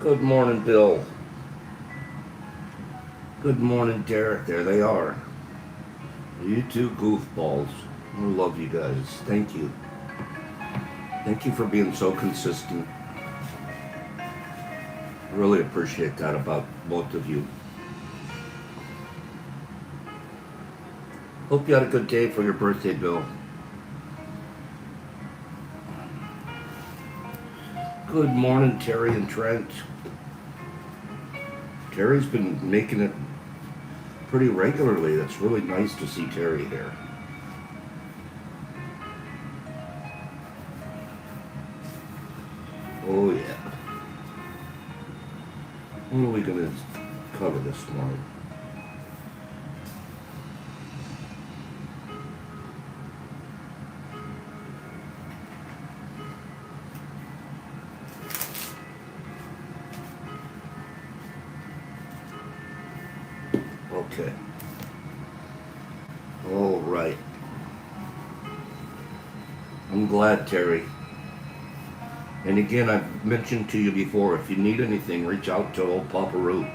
Good morning, Bill. Good morning, Derek. There they are. You two goofballs. I love you guys. Thank you. Thank you for being so consistent. I really appreciate that about both of you. Hope you had a good day for your birthday, Bill. Good morning, Terry and Trent. Terry's been making it pretty regularly. That's really nice to see Terry here. Oh yeah. What are we going to cover this morning? Okay. All right. I'm glad, Terry. And again, I've mentioned to you before, if you need anything, reach out to old Papa Root.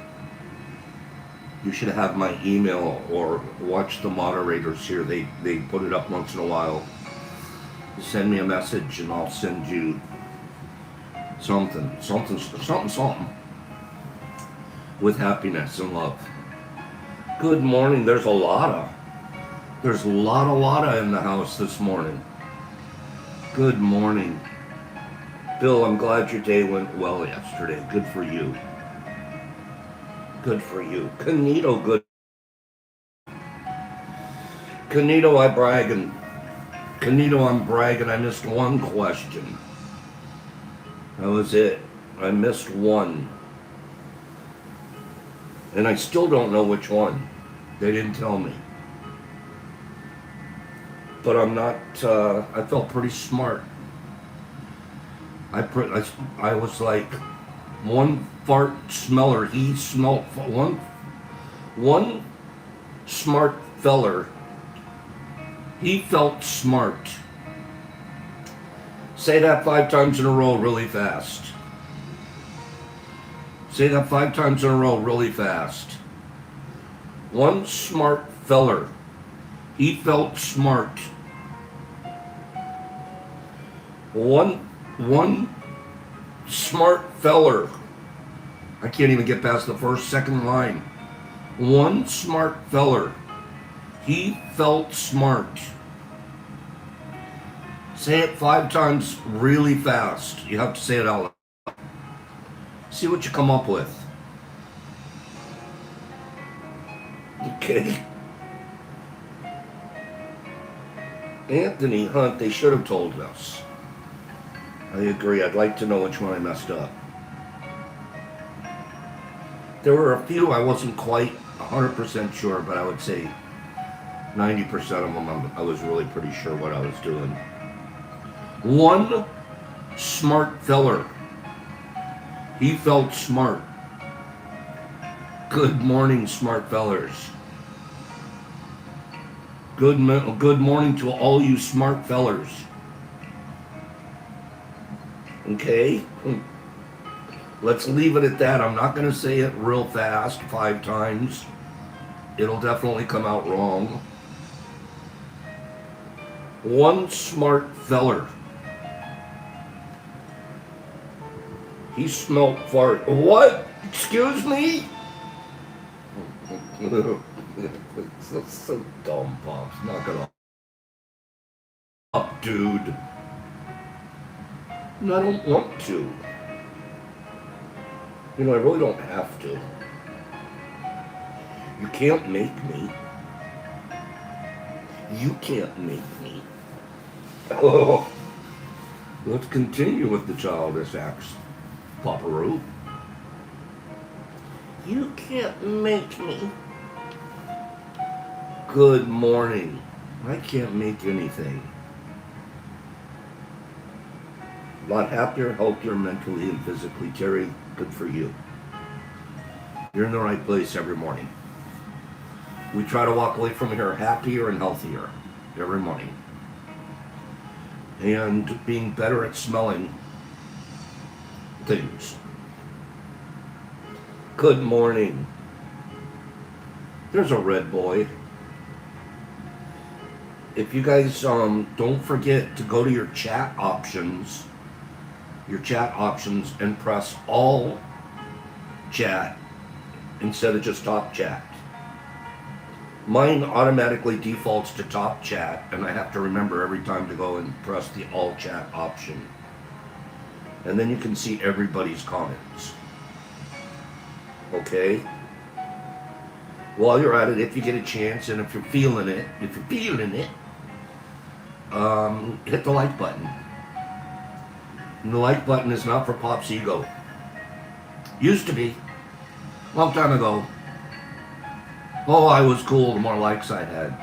You should have my email or watch the moderators here. They put it up once in a while. Send me a message and I'll send you something with happiness and love. Good morning. There's a lot in the house this morning. Good morning. Bill, I'm glad your day went well yesterday. Good for you. Good for you. Canito, good. Canito, I'm bragging. I missed one question. That was it. I missed one. And I still don't know which one. They didn't tell me. But I'm not, I felt pretty smart. I was like one fart smeller. He smelled one smart feller. He felt smart. Say that 5 times in a row really fast. Say that 5 times in a row really fast. One smart feller. He felt smart. One smart feller. I can't even get past the second line. One smart feller. He felt smart. Say it 5 times really fast. You have to say it out loud. See what you come up with. Okay. Anthony Hunt, they should have told us. I agree. I'd like to know which one I messed up. There were a few I wasn't quite 100% sure, but I would say 90% of them I was really pretty sure what I was doing. One smart feller. He felt smart. Good morning, smart fellers. Good morning to all you smart fellers. Okay? Let's leave it at that. I'm not going to say it real fast 5 times. It'll definitely come out wrong. One smart feller. He smelt fart. What? Excuse me? That's so dumb, Pops. Knock it off, dude. No, I don't want to. You know, I really don't have to. You can't make me. You can't make me. Oh, let's continue with the childish acts, Papa Root. You can't make me. Good morning. I can't make anything. A lot happier, healthier mentally and physically. Terry, good for you. You're in the right place every morning. We try to walk away from here happier and healthier every morning. And being better at smelling things. Good morning. There's a red boy. If you guys don't forget to go to your chat options, and press all chat instead of just top chat. Mine automatically defaults to top chat, and I have to remember every time to go and press the all chat option. And then you can see everybody's comments. Okay? While you're at it, if you get a chance, and if you're feeling it, hit the like button. And the like button is not for Pop's ego. Used to be. Long time ago. Oh, I was cool, the more likes I had.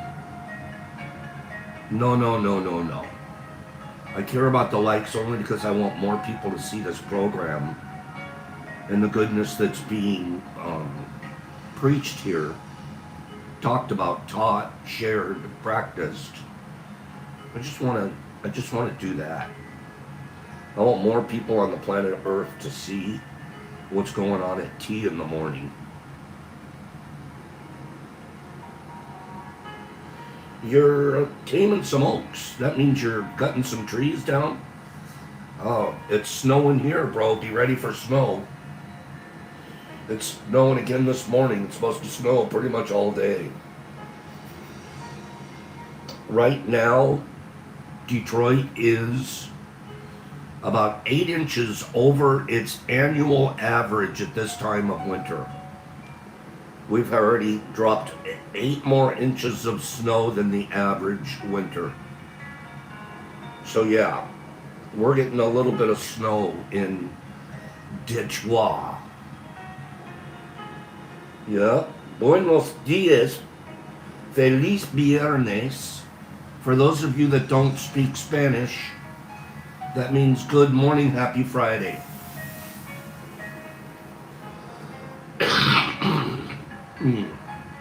No. I care about the likes only because I want more people to see this program and the goodness that's being preached here, talked about, taught, shared, practiced. I just want to do that. I want more people on the planet Earth to see what's going on at tea in the morning. You're taming some oaks. That means you're cutting some trees down. Oh, it's snowing here, bro. Be ready for snow. It's snowing again this morning. It's supposed to snow pretty much all day. Right now, Detroit is about 8 inches over its annual average at this time of winter. We've already dropped 8 more inches of snow than the average winter. So yeah, we're getting a little bit of snow in Detroit. Yeah. Buenos dias. Feliz viernes. For those of you that don't speak Spanish, that means good morning, happy Friday.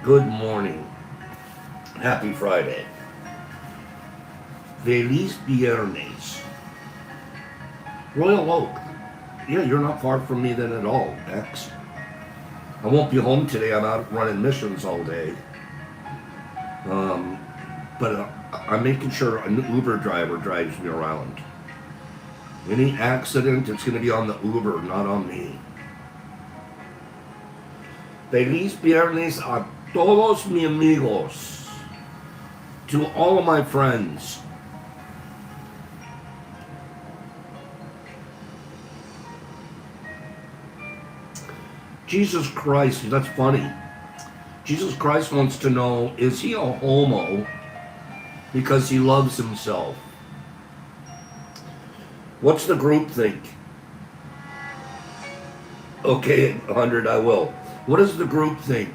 Good morning. Happy Friday. Feliz viernes. Royal Oak. Yeah, you're not far from me then at all, X. I won't be home today. I'm out running missions all day. But I'm making sure an Uber driver drives me around. Any accident, it's going to be on the Uber, not on me. Feliz viernes a todos mis amigos. To all of my friends. Jesus Christ, that's funny. Jesus Christ wants to know, is he a homo because he loves himself? What's the group think? Okay, 100, I will. What does the group think?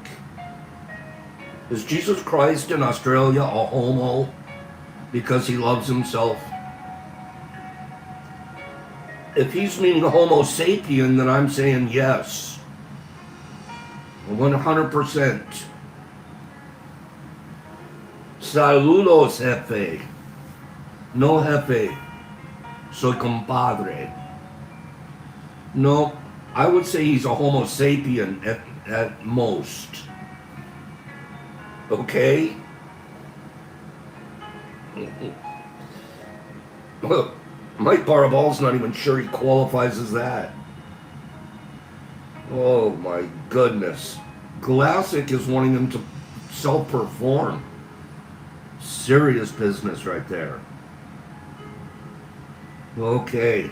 Is Jesus Christ in Australia a homo because he loves himself? If he's meaning homo sapien, then I'm saying yes. 100%. Saludos, jefe. No, jefe. Soy compadre. No, I would say he's a homo sapien at most. Okay? Look, Mike Barabal's not even sure he qualifies as that. Oh my goodness. Glassic is wanting him to self-perform. Serious business right there. Okay.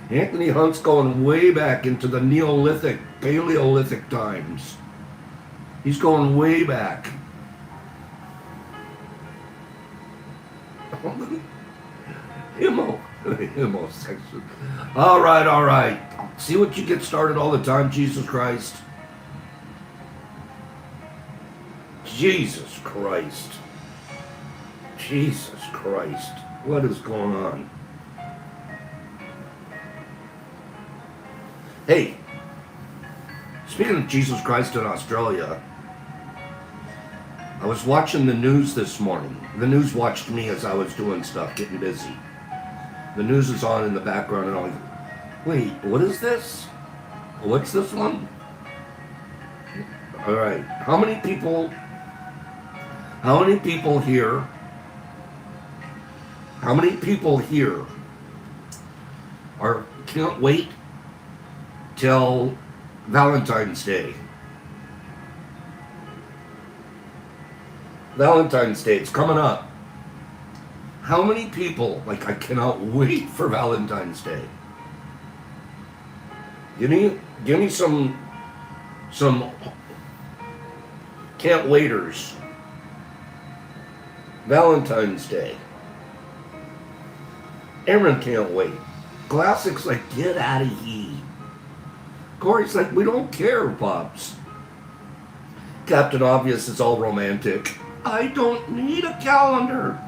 Anthony Hunt's going way back into the Neolithic, Paleolithic times. He's going way back. Homosexual. All right. See what you get started all the time, Jesus Christ. Jesus Christ. What is going on? Hey, speaking of Jesus Christ in Australia, I was watching the news this morning. The news watched me as I was doing stuff, getting busy. The news is on in the background and I'm like, wait, what is this? What's this one? All right. How many people here? How many people here can't wait till Valentine's Day? Valentine's Day, it's coming up. How many people, like, I cannot wait for Valentine's Day? Give me some can't waiters. Valentine's Day. Aaron can't wait. Classic's like, get out of here. Corey's like, we don't care, Pops. Captain Obvious is all romantic. I don't need a calendar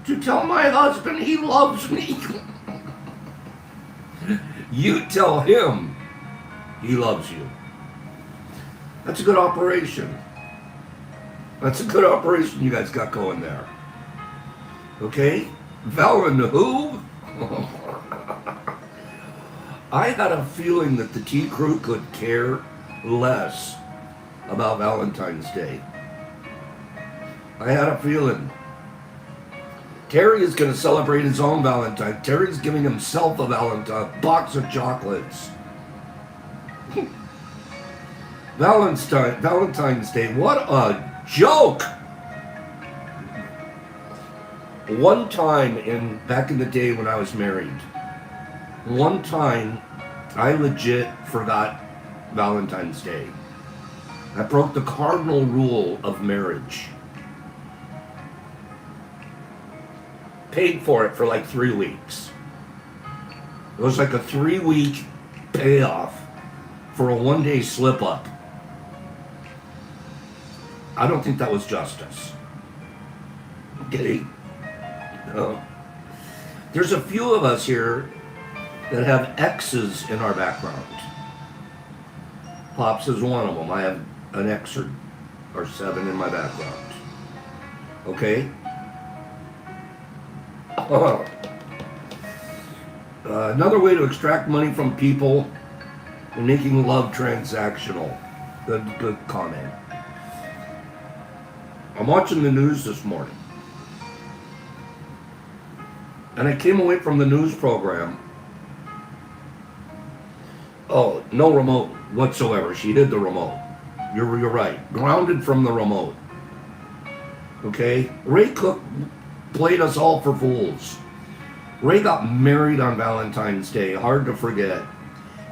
to tell my husband he loves me. You tell him he loves you. That's a good operation. That's a good operation you guys got going there. Okay? Valen who? I had a feeling that the T Crew could care less about Valentine's Day. I had a feeling. Terry is going to celebrate his own Valentine. Terry's giving himself a Valentine box of chocolates. Valentine's Day, what a joke! One time back in the day when I was married, one time I legit forgot Valentine's Day. I broke the cardinal rule of marriage. Paid for it for like 3 weeks. It was like a 3-week payoff for a 1-day slip up. I don't think that was justice. Okay? No. There's a few of us here that have X's in our background. Pops is one of them. I have an X or 7 in my background. Okay? Another way to extract money from people and making love transactional. Good comment. I'm watching the news this morning. And I came away from the news program. Oh, no remote whatsoever. She hid the remote. You're right. Grounded from the remote. Okay? Ray Cook played us all for fools. Ray got married on Valentine's Day. Hard to forget.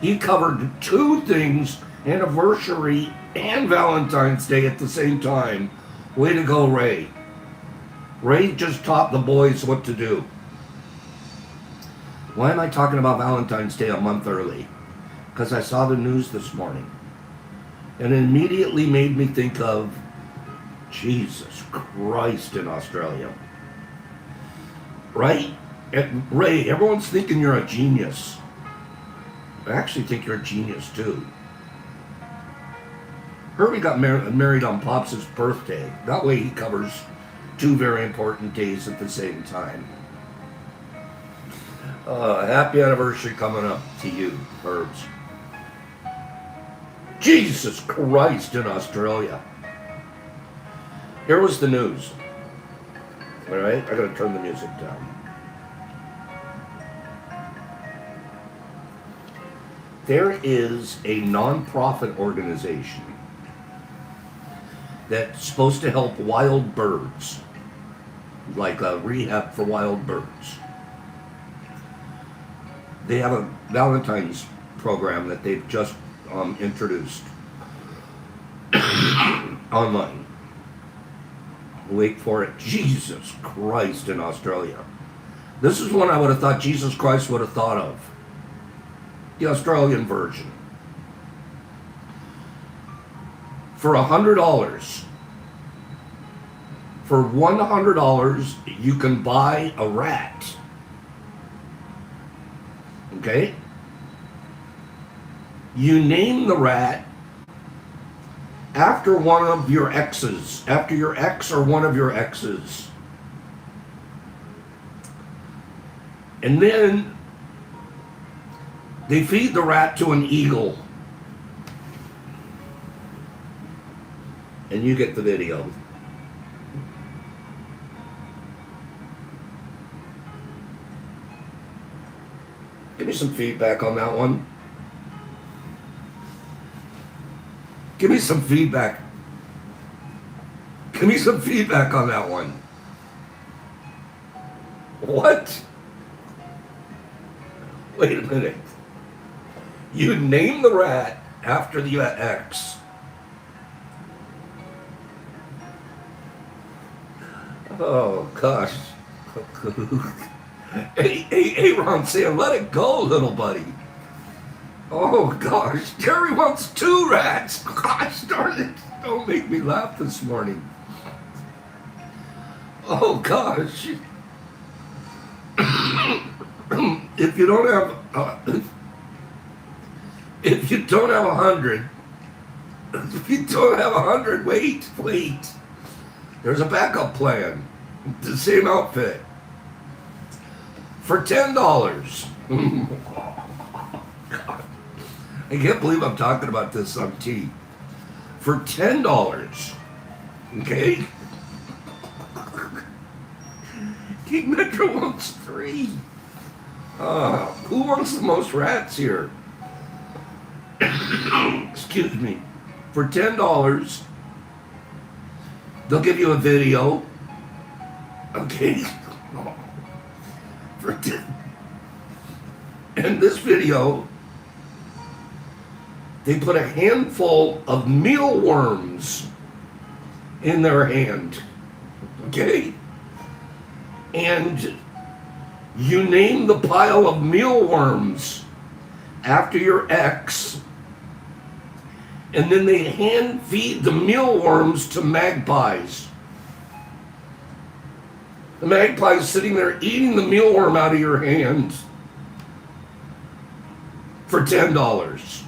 He covered 2 things, anniversary and Valentine's Day at the same time. Way to go, Ray. Ray just taught the boys what to do. Why am I talking about Valentine's Day a month early? Because I saw the news this morning. And it immediately made me think of Jesus Christ in Australia. Right? Ray, everyone's thinking you're a genius. I actually think you're a genius too. Herbie got married on Pops' birthday. That way he covers 2 very important days at the same time. Happy anniversary coming up to you, Herbs. Jesus Christ in Australia. Here was the news. All right, I gotta turn the music down. There is a non-profit organization that's supposed to help wild birds, like a rehab for wild birds. They have a Valentine's program that they've just introduced online. Wait for it. Jesus Christ in Australia. This is one I would have thought Jesus Christ would have thought of. The Australian version. For $100, for $100, you can buy a rat. Okay? You name the rat after one of your exes, after your ex or one of your exes. And then They feed the rat to an eagle. And you get the video. Give me some feedback on that one. Give me some feedback. Give me some feedback on that one. What? Wait a minute. You name the rat after the X. Oh, gosh. Hey, Ron Sam, let it go, little buddy. Oh, gosh. Jerry wants 2 rats. Gosh darn it. Don't make me laugh this morning. Oh, gosh. If you don't have 100, if you don't have 100, wait. There's a backup plan. The same outfit. For $10. God. I can't believe I'm talking about this on T. For $10. Okay? King Metro wants 3. Who wants the most rats here? Excuse me. For $10, they'll give you a video. Okay? And this video, they put a handful of mealworms in their hand. Okay? And you name the pile of mealworms after your ex, and then they hand feed the mealworms to magpies. The magpie's sitting there eating the mealworm out of your hand for $10.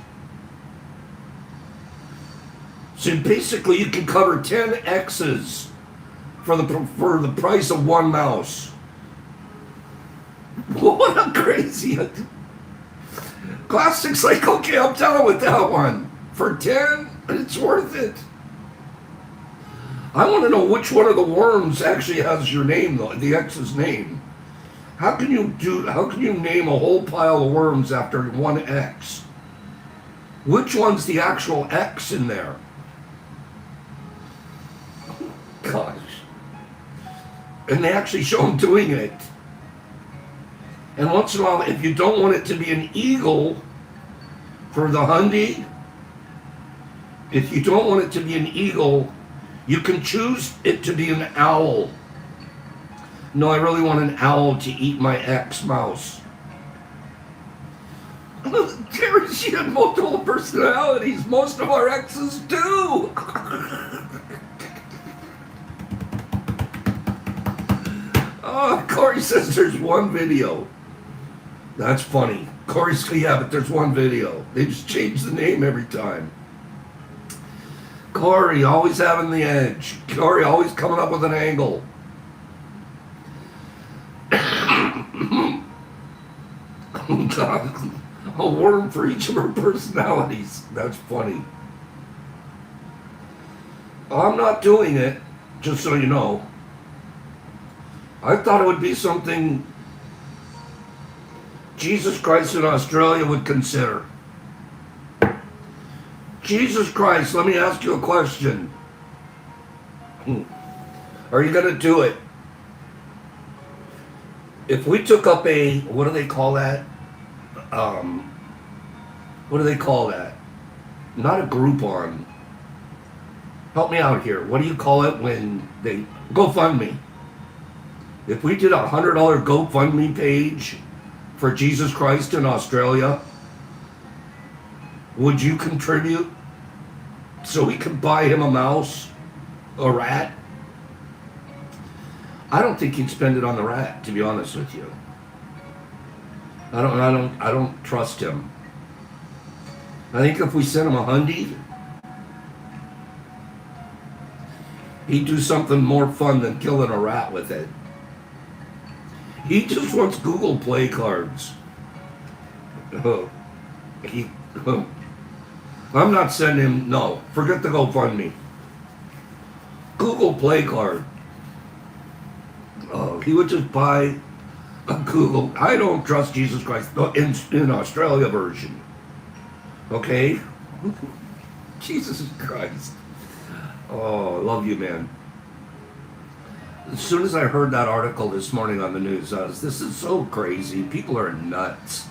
So basically you can cover 10 X's for the price of 1 mouse. What a crazy... Classic's like, okay, I'm down with that one. For 10, it's worth it. I want to know which one of the worms actually has your name, though, the X's name. How can you name a whole pile of worms after 1 X? Which one's the actual X in there? Gosh. And they actually show them doing it. And once in a while, if you don't want it to be an eagle for the hundy, if you don't want it to be an eagle, you can choose it to be an owl. No, I really want an owl to eat my ex-mouse. Terry, she had multiple personalities. Most of our exes do. Oh, Corey says there's 1 video. That's funny. Corey's, yeah, but there's 1 video. They just change the name every time. Corey always having the edge. Corey always coming up with an angle. God, a worm for each of her personalities. That's funny. I'm not doing it, just so you know. I thought it would be something Jesus Christ in Australia would consider. Jesus Christ, let me ask you a question. Are you going to do it? If we took up a, what do they call that? What do they call that? Not a Groupon. Help me out here. What do you call it when they, GoFundMe. If we did a $100 GoFundMe page for Jesus Christ in Australia, would you contribute so we could buy him a mouse, a rat? I don't think he'd spend it on the rat, to be honest with you. I don't trust him. I think if we sent him a hundy, he'd do something more fun than killing a rat with it. He just wants Google Play cards. He, I'm not sending him, no, forget the GoFundMe. Google Play card. He would just buy a Google, I don't trust Jesus Christ, in Australia version. Okay? Jesus Christ. Oh, I love you, man. As soon as I heard that article this morning on the news, this is so crazy. People are nuts.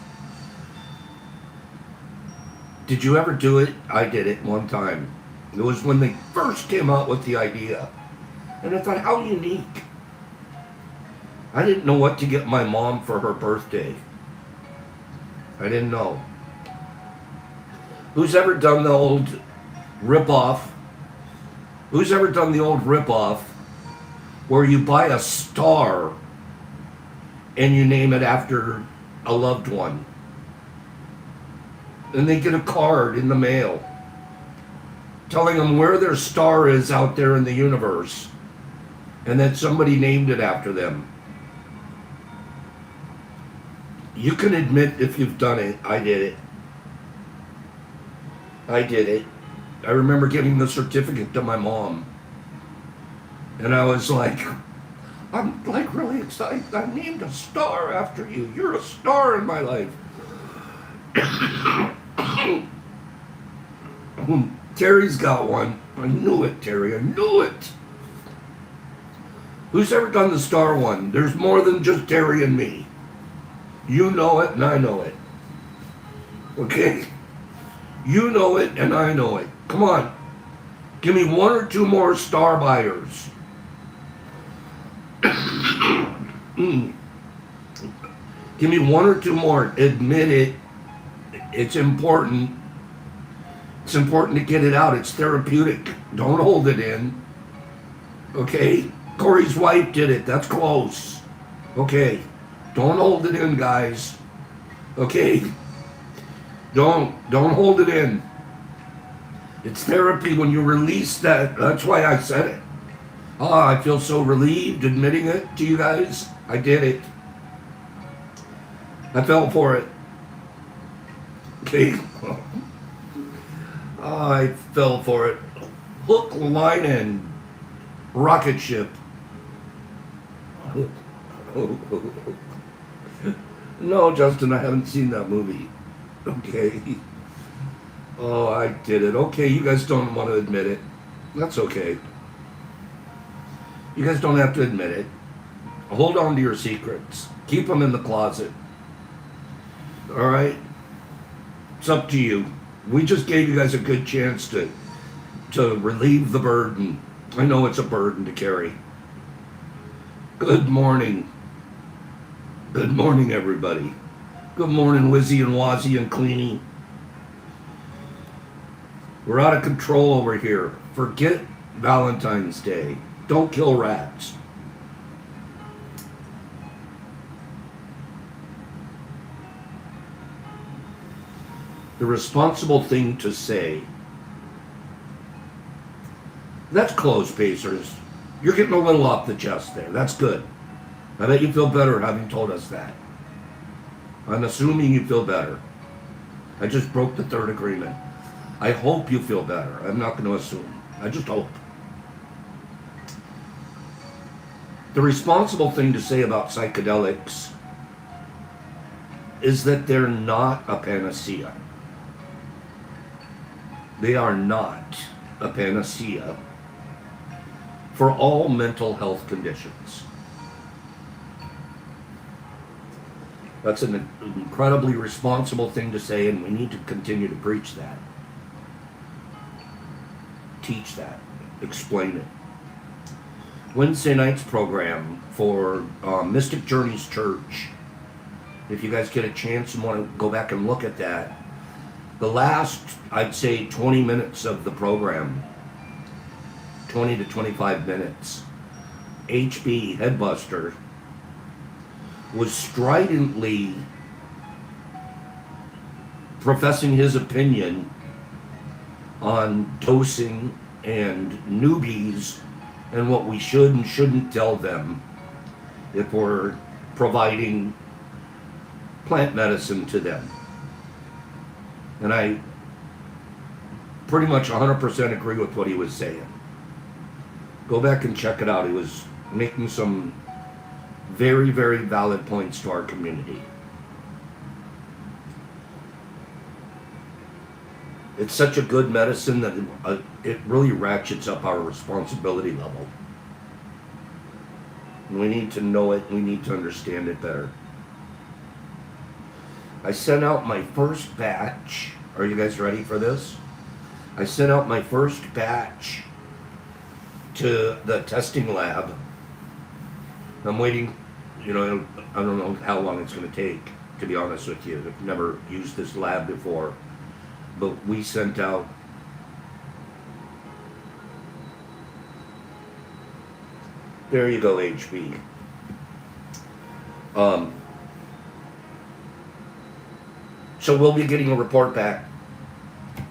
Did you ever do it? I did it one time. It was when they first came out with the idea. And I thought, how unique. I didn't know what to get my mom for her birthday. I didn't know. Who's ever done the old rip-off? Who's ever done the old rip-off where you buy a star and you name it after a loved one? And they get a card in the mail telling them where their star is out there in the universe and that somebody named it after them. You can admit if you've done it. I did it. I did it. I remember giving the certificate to my mom. And I was like, I'm like really excited. I named a star after you. You're a star in my life. Terry's got one. I knew it, Terry. I knew it. Who's ever done the star one? There's more than just Terry and me. You know it and I know it. Okay? You know it and I know it. Come on. Give me one or two more star buyers. Give me one or two more. Admit it. It's important. It's important to get it out. It's therapeutic. Don't hold it in. Okay? Corey's wife did it. That's close. Okay? Don't hold it in, guys. Okay? Don't hold it in. It's therapy when you release that. That's why I said it. Oh, I feel so relieved admitting it to you guys. I did it. I fell for it. Okay? Oh, I fell for it. Hook, line, and rocket ship. No, Justin, I haven't seen that movie. Okay. Oh, I did it. Okay, you guys don't want to admit it. That's okay. You guys don't have to admit it. Hold on to your secrets. Keep them in the closet. All right? It's up to you. We just gave you guys a good chance to relieve the burden. I know it's a burden to carry. Good morning. Good morning, everybody. Good morning, Wizzy and Wazzy and Cleany. We're out of control over here. Forget Valentine's Day. Don't kill rats. The responsible thing to say. That's close, Pacers. You're getting a little off the chest there. That's good. I bet you feel better having told us that. I'm assuming you feel better. I just broke the third agreement. I hope you feel better. I'm not going to assume. I just hope. The responsible thing to say about psychedelics is that they're not a panacea. They are not a panacea for all mental health conditions. That's an incredibly responsible thing to say, and we need to continue to preach that. Teach that. Explain it. Wednesday night's program for Mystic Journeys Church. If you guys get a chance and want to go back and look at that, the last, I'd say, 20 minutes of the program, 20 to 25 minutes, HB Headbuster was stridently professing his opinion on dosing and newbies and what we should and shouldn't tell them if we're providing plant medicine to them. And I pretty much 100% agree with what he was saying. Go back and check it out. He was making some very, very valid points to our community. It's such a good medicine that it really ratchets up our responsibility level. We need to know it. We need to understand it better. I sent out my first batch. Are you guys ready for this? I sent out my first batch to the testing lab. I'm waiting, I don't know how long it's going to take, to be honest with you. I've never used this lab before. But we sent out there you go, HB. So we'll be getting a report back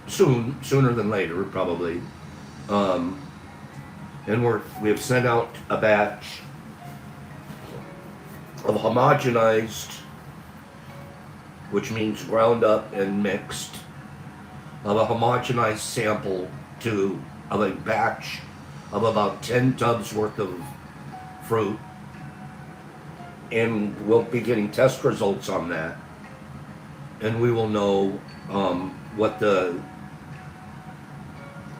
sooner than later, probably. And we have sent out a batch of homogenized, which means ground up and mixed, of a homogenized sample of a batch of about 10 tubs worth of fruit. And we'll be getting test results on that. And we will know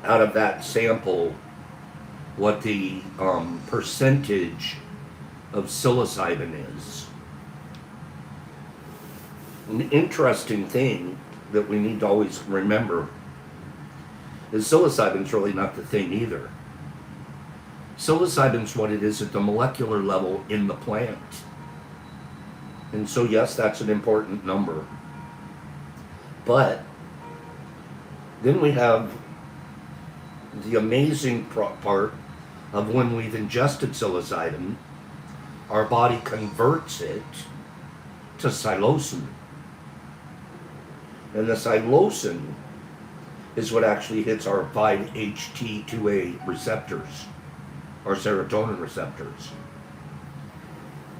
out of that sample, what the percentage of psilocybin is. An interesting thing that we need to always remember is psilocybin's really not the thing either. Psilocybin's what it is at the molecular level in the plant. And so yes, that's an important number. But then we have the amazing part of when we've ingested psilocybin, our body converts it to psilocin. And the psilocin is what actually hits our 5-HT2A receptors, our serotonin receptors.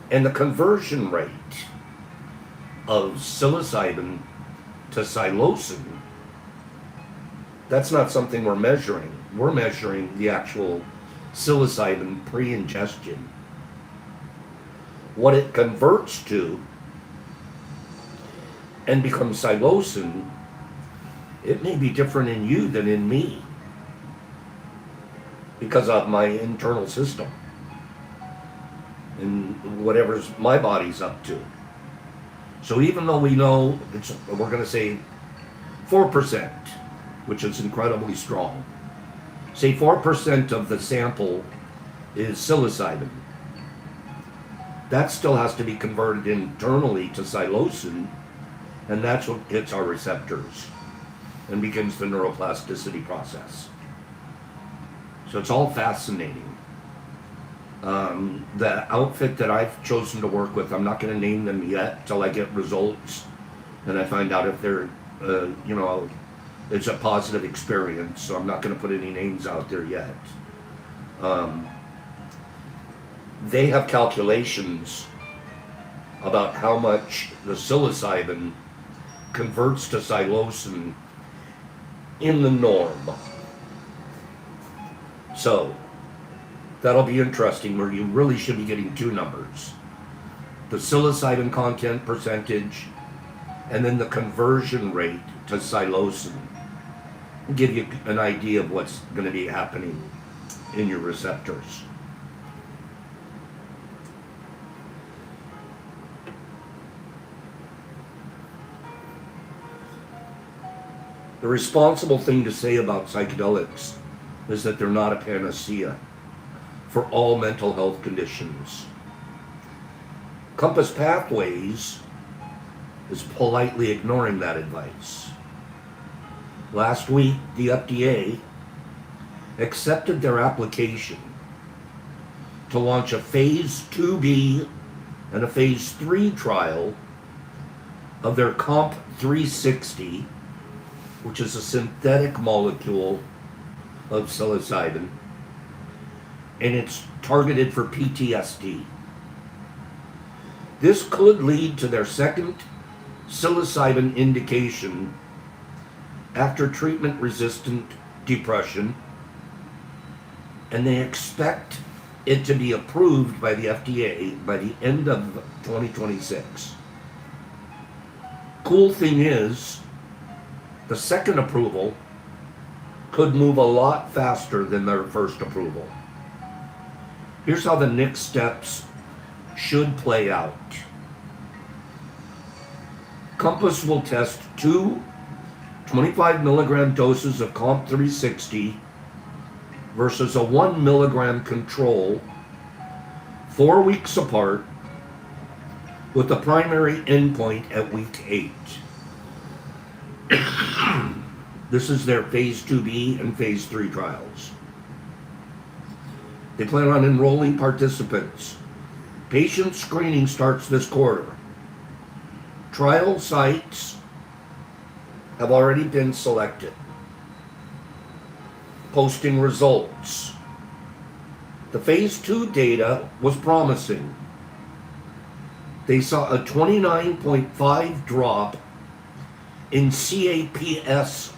And the conversion rate of psilocybin to psilocin, that's not something we're measuring. We're measuring the actual psilocybin pre-ingestion. What it converts to and becomes psilocin, it may be different in you than in me because of my internal system and whatever's my body's up to. So even though we know we're going to say 4%, which is incredibly strong, say 4% of the sample is psilocybin, that still has to be converted internally to psilocin, and that's what hits our receptors and begins the neuroplasticity process. So it's all fascinating. The outfit that I've chosen to work with, I'm not going to name them yet till I get results and I find out if they're, it's a positive experience. So I'm not going to put any names out there yet. They have calculations about how much the psilocybin converts to psilocin in the norm. So that'll be interesting, where you really should be getting two numbers: the psilocybin content percentage and then the conversion rate to psilocin. Give you an idea of what's going to be happening in your receptors. The responsible thing to say about psychedelics is that they're not a panacea for all mental health conditions. Compass Pathways is politely ignoring that advice. Last week, the FDA accepted their application to launch a phase 2B and a phase 3 trial of their Comp 360, which is a synthetic molecule of psilocybin, and it's targeted for PTSD. This could lead to their second psilocybin indication after treatment-resistant depression, and they expect it to be approved by the FDA by the end of 2026. Cool thing is, the second approval could move a lot faster than their first approval. Here's how the next steps should play out. Compass will test two 25 milligram doses of Comp 360 versus a 1 milligram control 4 weeks apart, with the primary endpoint at week 8. This is their phase 2B and phase 3 trials. They plan on enrolling participants. Patient screening starts this quarter. Trial sites have already been selected. Posting results. The phase 2 data was promising. They saw a 29.5 drop in CAPS-5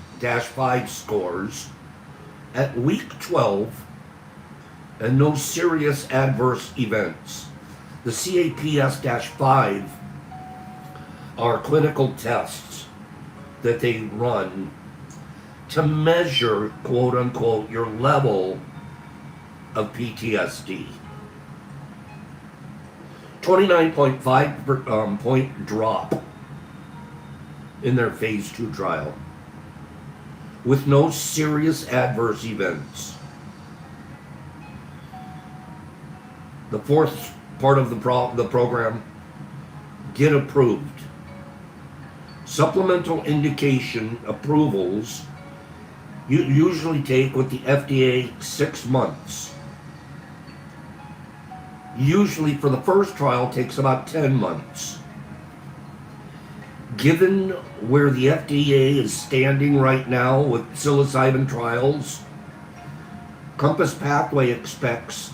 scores at week 12 and no serious adverse events. The CAPS-5 are clinical tests that they run to measure, quote unquote, your level of PTSD. 29.5 point drop in their phase 2 trial with no serious adverse events. The fourth part of the program, get approved. Supplemental indication approvals usually take with the FDA 6 months. Usually for the first trial takes about 10 months. Given where the FDA is standing right now with psilocybin trials, Compass Pathway expects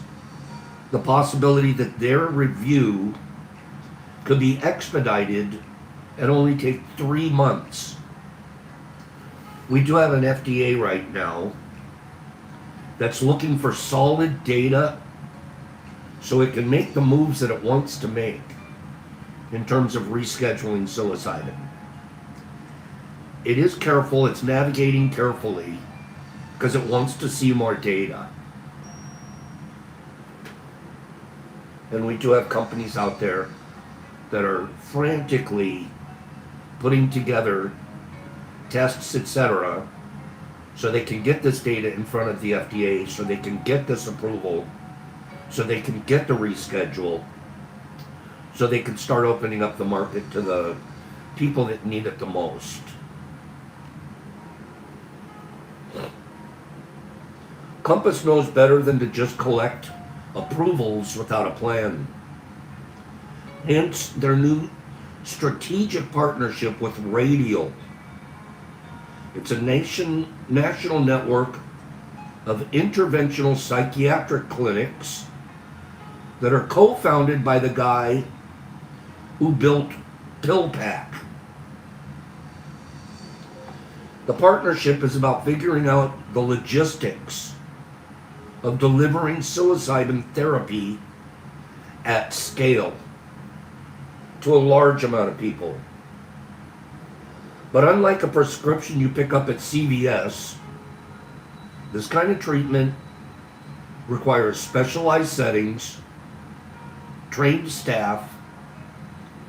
the possibility that their review could be expedited and only take 3 months. We do have an FDA right now that's looking for solid data so it can make the moves that it wants to make in terms of rescheduling psilocybin. It is careful, it's navigating carefully because it wants to see more data. And we do have companies out there that are frantically putting together tests, etc., so they can get this data in front of the FDA, so they can get this approval, so they can get the reschedule, so they can start opening up the market to the people that need it the most. Compass knows better than to just collect approvals without a plan. Hence their new strategic partnership with Radial. It's a national network of interventional psychiatric clinics that are co-founded by the guy who built PillPack. The partnership is about figuring out the logistics of delivering psilocybin therapy at scale to a large amount of people. But unlike a prescription you pick up at CVS, this kind of treatment requires specialized settings, trained staff,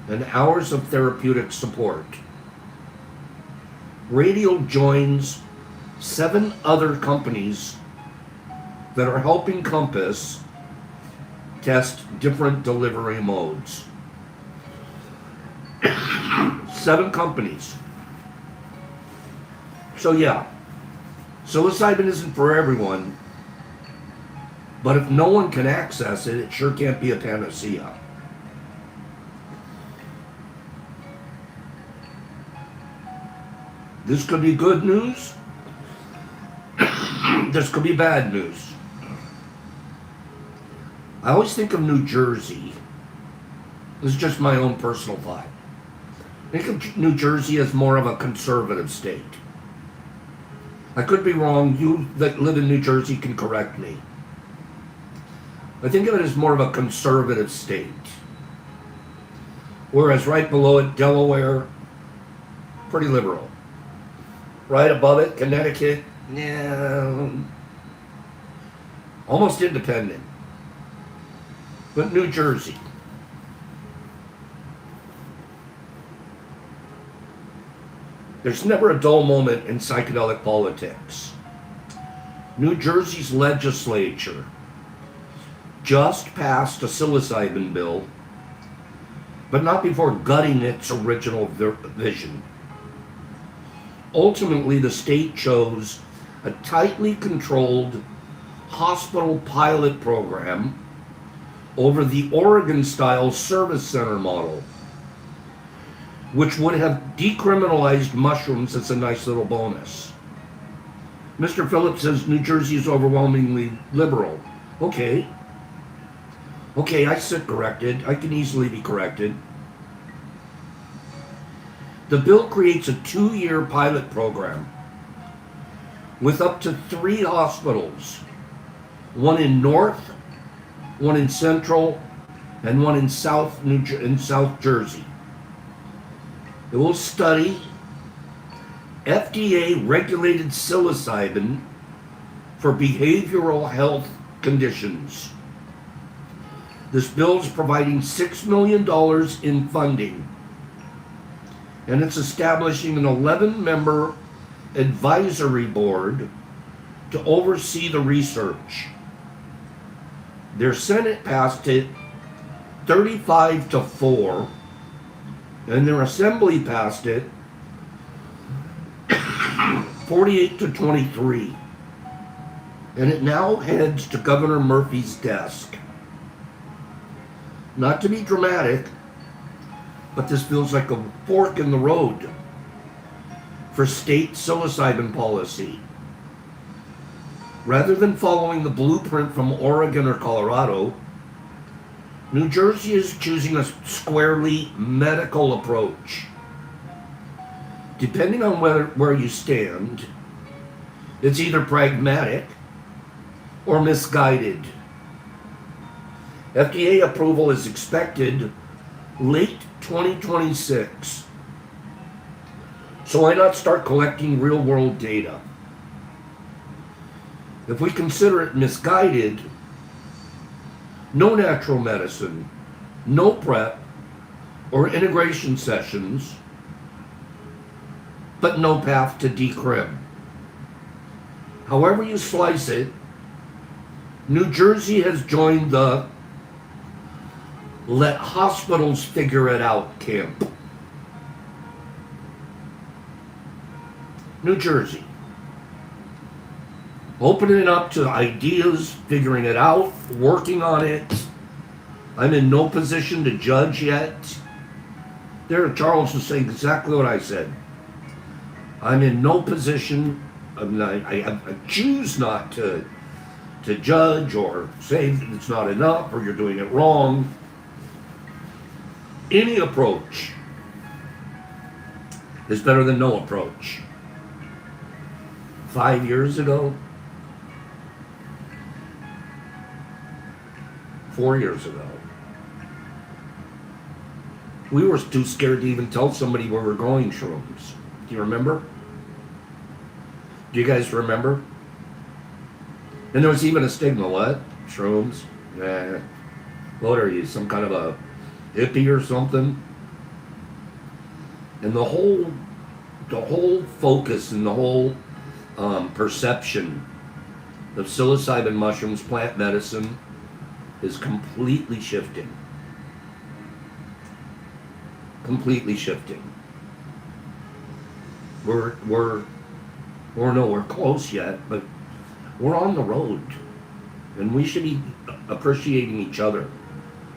and hours of therapeutic support. Radial joins 7 other companies that are helping Compass test different delivery modes. 7 companies. So yeah, psilocybin isn't for everyone, but if no one can access it, it sure can't be a panacea. This could be good news. This could be bad news. I always think of New Jersey. This is just my own personal thought. Think of New Jersey as more of a conservative state. I could be wrong. You that live in New Jersey can correct me. I think of it as more of a conservative state. Whereas right below it, Delaware, pretty liberal. Right above it, Connecticut, yeah, almost independent. But New Jersey. There's never a dull moment in psychedelic politics. New Jersey's legislature just passed a psilocybin bill, but not before gutting its original vision. Ultimately, the state chose a tightly controlled hospital pilot program over the Oregon-style service center model, which would have decriminalized mushrooms as a nice little bonus. Mr. Phillips says New Jersey is overwhelmingly liberal. Okay, I sit corrected. I can easily be corrected. The bill creates a 2-year pilot program with up to 3 hospitals, one in North, one in Central, and one in South Jersey. It will study FDA-regulated psilocybin for behavioral health conditions. This bill is providing $6 million in funding, and it's establishing an 11-member advisory board to oversee the research. Their Senate passed it 35-4, and their Assembly passed it 48-23. And it now heads to Governor Murphy's desk. Not to be dramatic, but this feels like a fork in the road for state psilocybin policy. Rather than following the blueprint from Oregon or Colorado, New Jersey is choosing a squarely medical approach. Depending on where you stand, it's either pragmatic or misguided. FDA approval is expected late 2026. So why not start collecting real-world data? If we consider it misguided, no natural medicine, no prep or integration sessions, but no path to decrim. However you slice it, New Jersey has joined the let hospitals figure it out camp. New Jersey. Opening it up to ideas, figuring it out, working on it. I'm in no position to judge yet. There, Charles was saying exactly what I said. I'm in no position, I choose not to judge or say it's not enough or you're doing it wrong. Any approach is better than no approach. 5 years ago, 4 years ago, we were too scared to even tell somebody where we're going shrooms. Do you remember? Do you guys remember? And there was even a stigma. What? Shrooms? Nah. What are you, some kind of a hippie or something? And the whole focus and the whole perception of psilocybin mushrooms, plant medicine, is completely shifting. Completely shifting. We're nowhere close yet, but we're on the road, and we should be appreciating each other,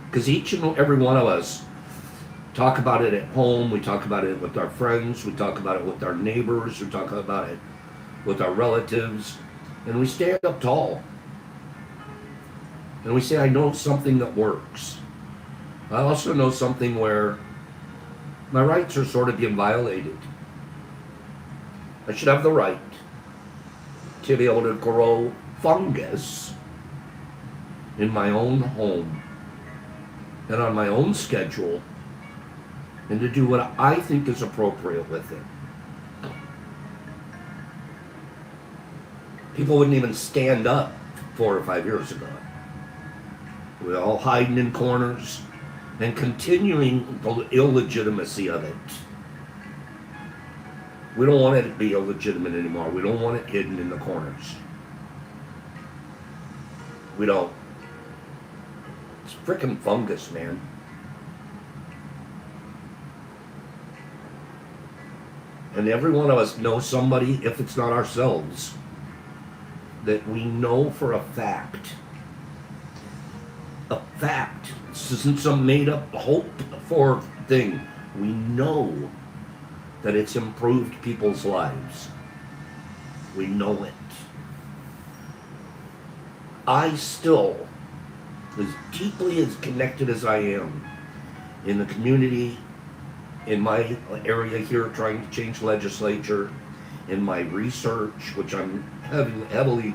because each and every one of us talk about it at home, we talk about it with our friends, we talk about it with our neighbors, we talk about it with our relatives, and we stand up tall. And we say, I know something that works. I also know something where my rights are sort of being violated. I should have the right to be able to grow fungus in my own home and on my own schedule, and to do what I think is appropriate with it. People wouldn't even stand up 4 or 5 years ago. We're all hiding in corners and continuing the illegitimacy of it. We don't want it to be illegitimate anymore. We don't want it hidden in the corners. We don't. It's freaking fungus, man. And every one of us knows somebody, if it's not ourselves, that we know for a fact. This isn't some made up hope for thing. We know that it's improved people's lives. We know it. I still, as deeply as connected as I am in the community, in my area here trying to change legislature, in my research, which I'm heavily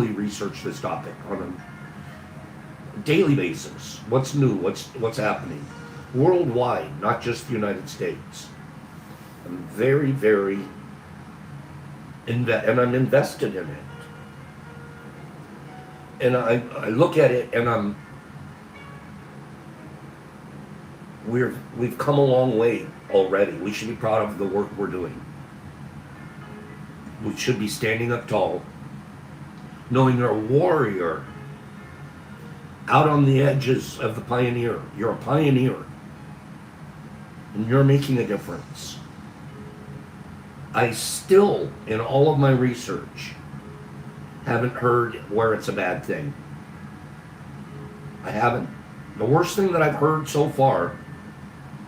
research this topic on a daily basis. What's new? What's happening worldwide, not just the United States. I'm very, very and I'm invested in it. And I look at it and we've come a long way already. We should be proud of the work we're doing. We should be standing up tall, knowing you're a warrior out on the edges of the pioneer. You're a pioneer, and you're making a difference. I still, in all of my research, haven't heard where it's a bad thing. I haven't. The worst thing that I've heard so far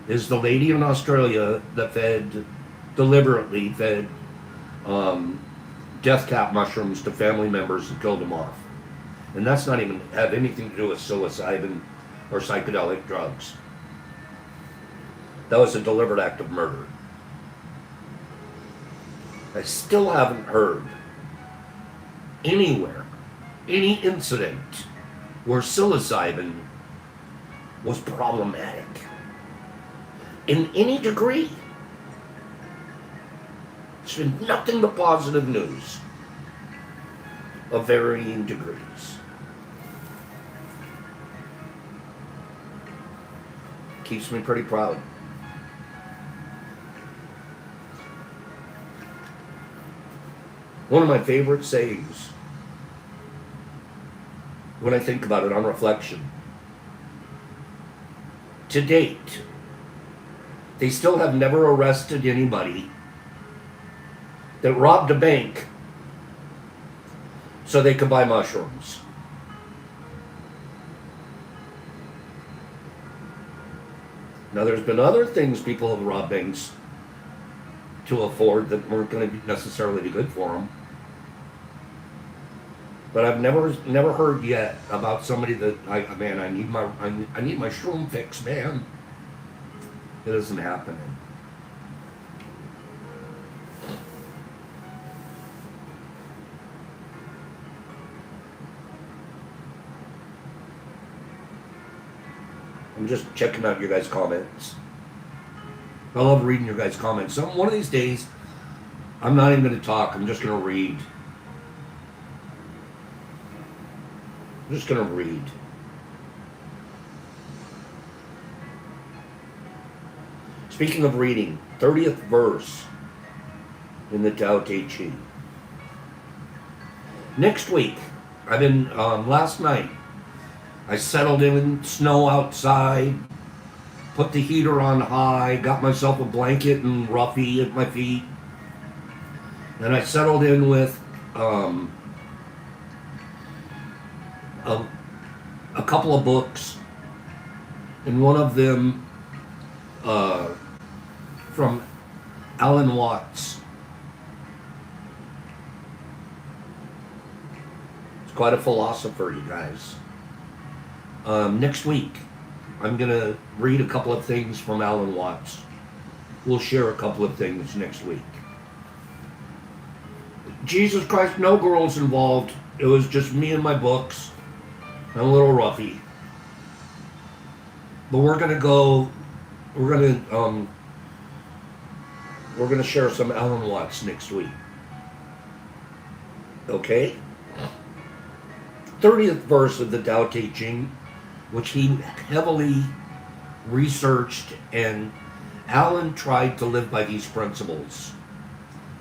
is the lady in Australia that deliberately fed death cap mushrooms to family members and killed them off. And that's not even have anything to do with psilocybin or psychedelic drugs. That was a deliberate act of murder. I still haven't heard anywhere any incident where psilocybin was problematic in any degree. It's been nothing but positive news of varying degrees. Keeps me pretty proud. One of my favorite sayings, when I think about it on reflection, to date, they still have never arrested anybody that robbed a bank so they could buy mushrooms. Now, there's been other things people have robbed banks to afford that weren't going to necessarily be good for them. But I've never heard yet about somebody that I need my shroom fix, man. It isn't happening. I'm just checking out your guys' comments. I love reading your guys' comments. So one of these days, I'm not even going to talk. I'm just going to read. I'm just going to read. Speaking of reading, 30th verse in the Tao Te Ching. Next week, last night, I settled in snow outside, put the heater on high, got myself a blanket and roughy at my feet, and I settled in with a couple of books, and one of them from Alan Watts. He's quite a philosopher, you guys. Next week, I'm going to read a couple of things from Alan Watts. We'll share a couple of things next week. Jesus Christ, no girls involved. It was just me and my books. I'm a little roughy. But we're gonna we're gonna share some Alan Watts next week. Okay? 30th verse of the Tao Te Ching, which he heavily researched, and Alan tried to live by these principles.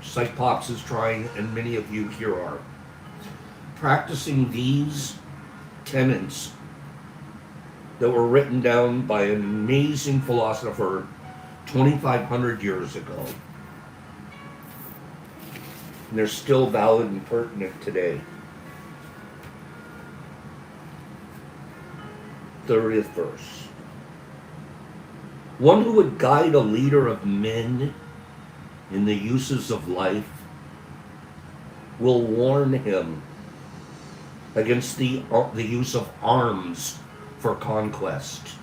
Just like Pops is trying, and many of you here are. Practicing these tenets that were written down by an amazing philosopher 2,500 years ago. And they're still valid and pertinent today. 30th verse. One who would guide a leader of men in the uses of life will warn him against the use of arms for conquest.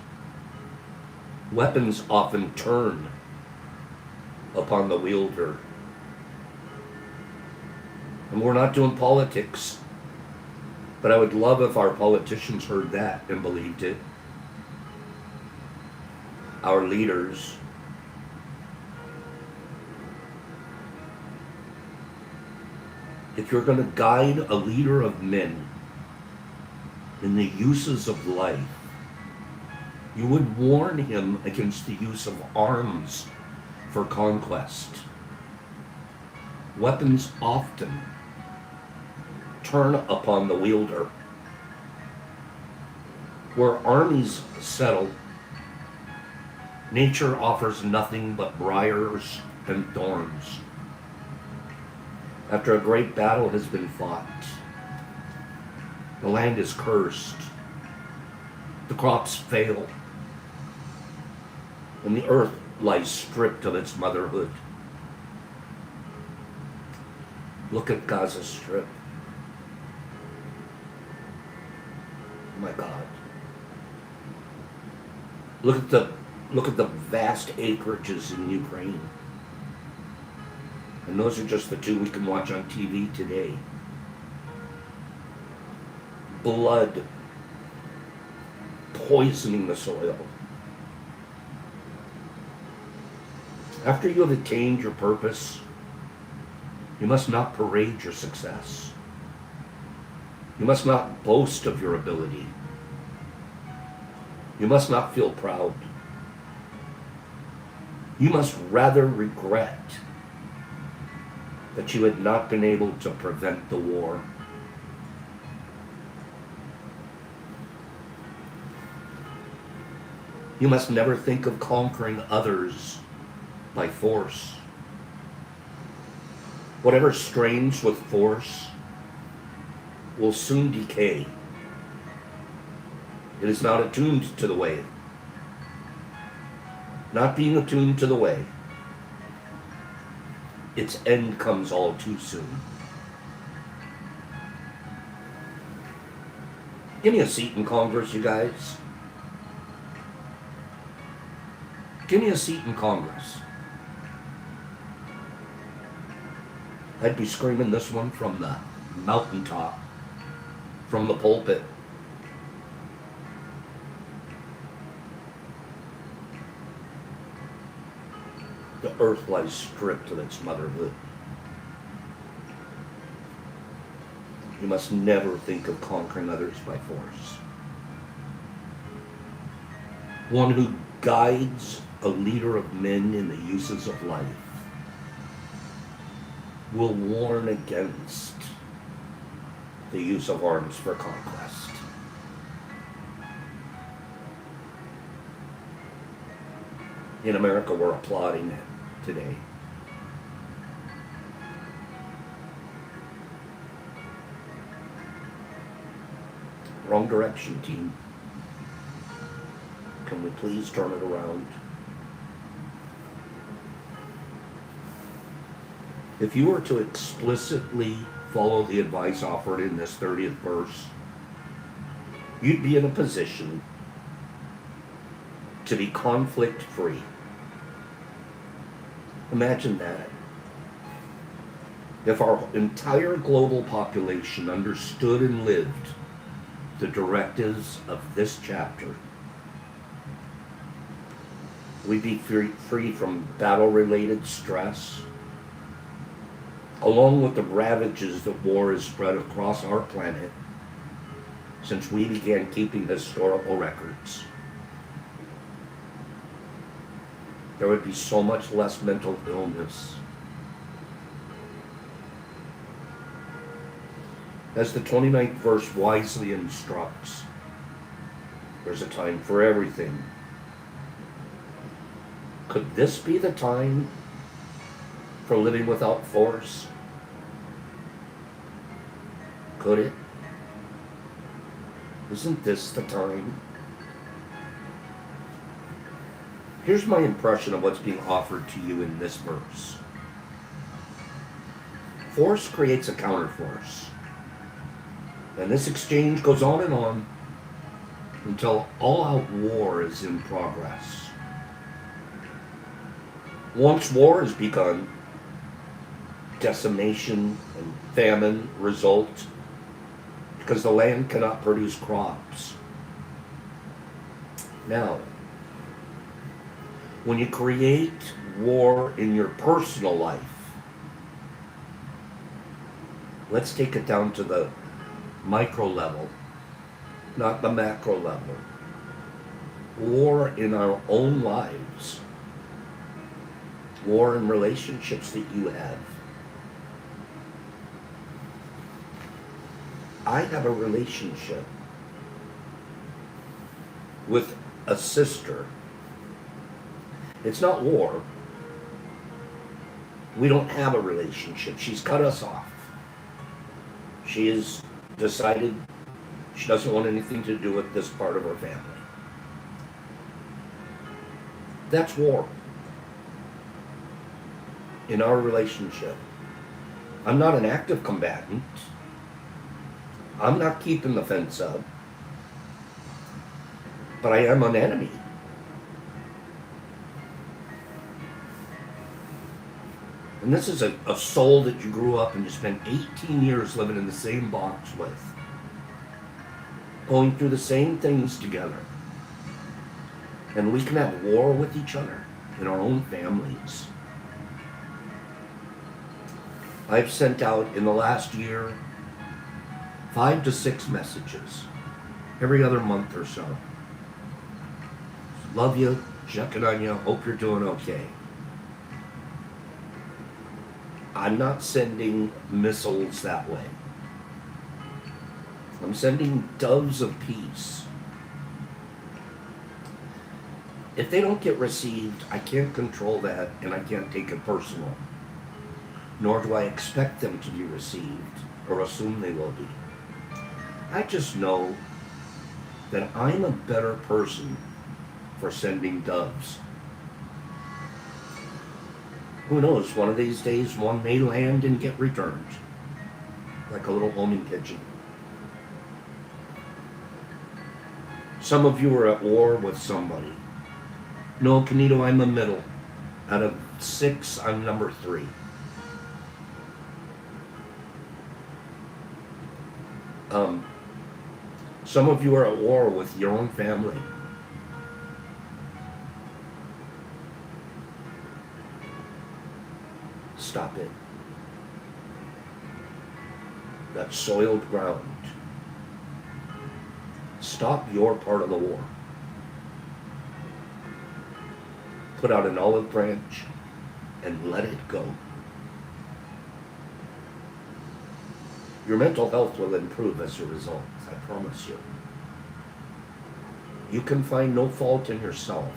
Weapons often turn upon the wielder. And we're not doing politics, but I would love if our politicians heard that and believed it. Our leaders. If you're going to guide a leader of men in the uses of life, you would warn him against the use of arms for conquest. Weapons often turn upon the wielder. Where armies settle, nature offers nothing but briars and thorns. After a great battle has been fought, the land is cursed, the crops fail, and the earth lies stripped of its motherhood. Look at Gaza Strip. My God. Look at the vast acreages in Ukraine. And those are just the two we can watch on TV today. Blood poisoning the soil. After you have attained your purpose, you must not parade your success. You must not boast of your ability. You must not feel proud. You must rather regret that you had not been able to prevent the war. You must never think of conquering others by force. Whatever strains with force will soon decay. It is not attuned to the way. Not being attuned to the way, its end comes all too soon. Give me a seat in Congress, you guys. Give me a seat in Congress. I'd be screaming this one from the mountaintop, from the pulpit. The earth lies stripped of its motherhood. You must never think of conquering others by force. One who guides a leader of men in the uses of life will warn against the use of arms for conquest. In America, we're applauding it today. Wrong direction, team. Can we please turn it around? If you were to explicitly follow the advice offered in this 30th verse, you'd be in a position to be conflict-free. Imagine that. If our entire global population understood and lived the directives of this chapter, we'd be free from battle-related stress, along with the ravages that war has spread across our planet since we began keeping historical records. There would be so much less mental illness. As the 29th verse wisely instructs, there's a time for everything. Could this be the time for living without force? Could it? Isn't this the time? Here's my impression of what's being offered to you in this verse. Force creates a counterforce. And this exchange goes on until all-out war is in progress. Once war has begun, decimation and famine result because the land cannot produce crops. Now, when you create war in your personal life, let's take it down to the micro level, not the macro level. War in our own lives. War in relationships that you have. I have a relationship with a sister. It's not war. We don't have a relationship. She's cut us off. She has decided she doesn't want anything to do with this part of her family. That's war in our relationship. I'm not an active combatant. I'm not keeping the fence up. But I am an enemy. And this is a soul that you grew up and you spent 18 years living in the same box with. Going through the same things together. And we can have war with each other in our own families. I've sent out in the last year 5 to 6 messages every other month or so. Love you, checking on you, hope you're doing okay. I'm not sending missiles that way. I'm sending doves of peace. If they don't get received, I can't control that and I can't take it personal. Nor do I expect them to be received or assume they will be. I just know that I'm a better person for sending doves. Who knows, one of these days one may land and get returned, like a little homing pigeon. Some of you are at war with somebody. No, Canito, I'm the middle. Out of 6, I'm number 3. Some of you are at war with your own family. Stop it. That's soiled ground. Stop your part of the war. Put out an olive branch and let it go. Your mental health will improve as a result, I promise you. You can find no fault in yourself,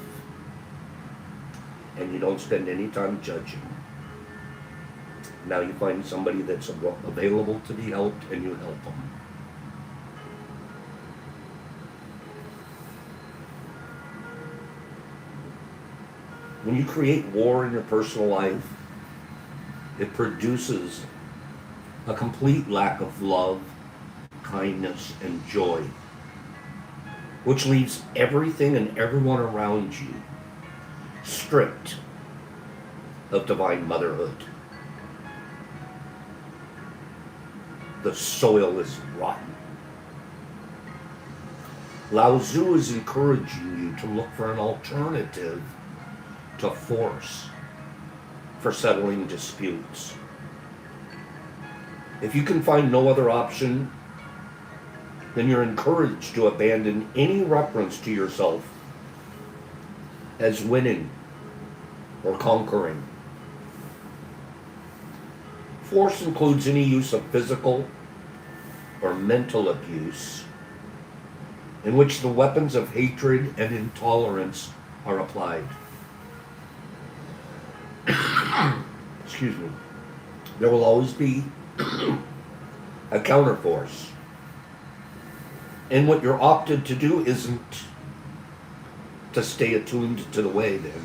and you don't spend any time judging. Now you find somebody that's available to be helped, and you help them. When you create war in your personal life, it produces a complete lack of love, kindness, and joy, which leaves everything and everyone around you stripped of divine motherhood. the soil is rotten. Lao Tzu is encouraging you to look for an alternative to force for settling disputes. If you can find no other option, then you're encouraged to abandon any reference to yourself as winning or conquering. Force includes any use of physical or mental abuse in which the weapons of hatred and intolerance are applied. Excuse me. There will always be a counterforce. And what you're opted to do isn't to stay attuned to the way then.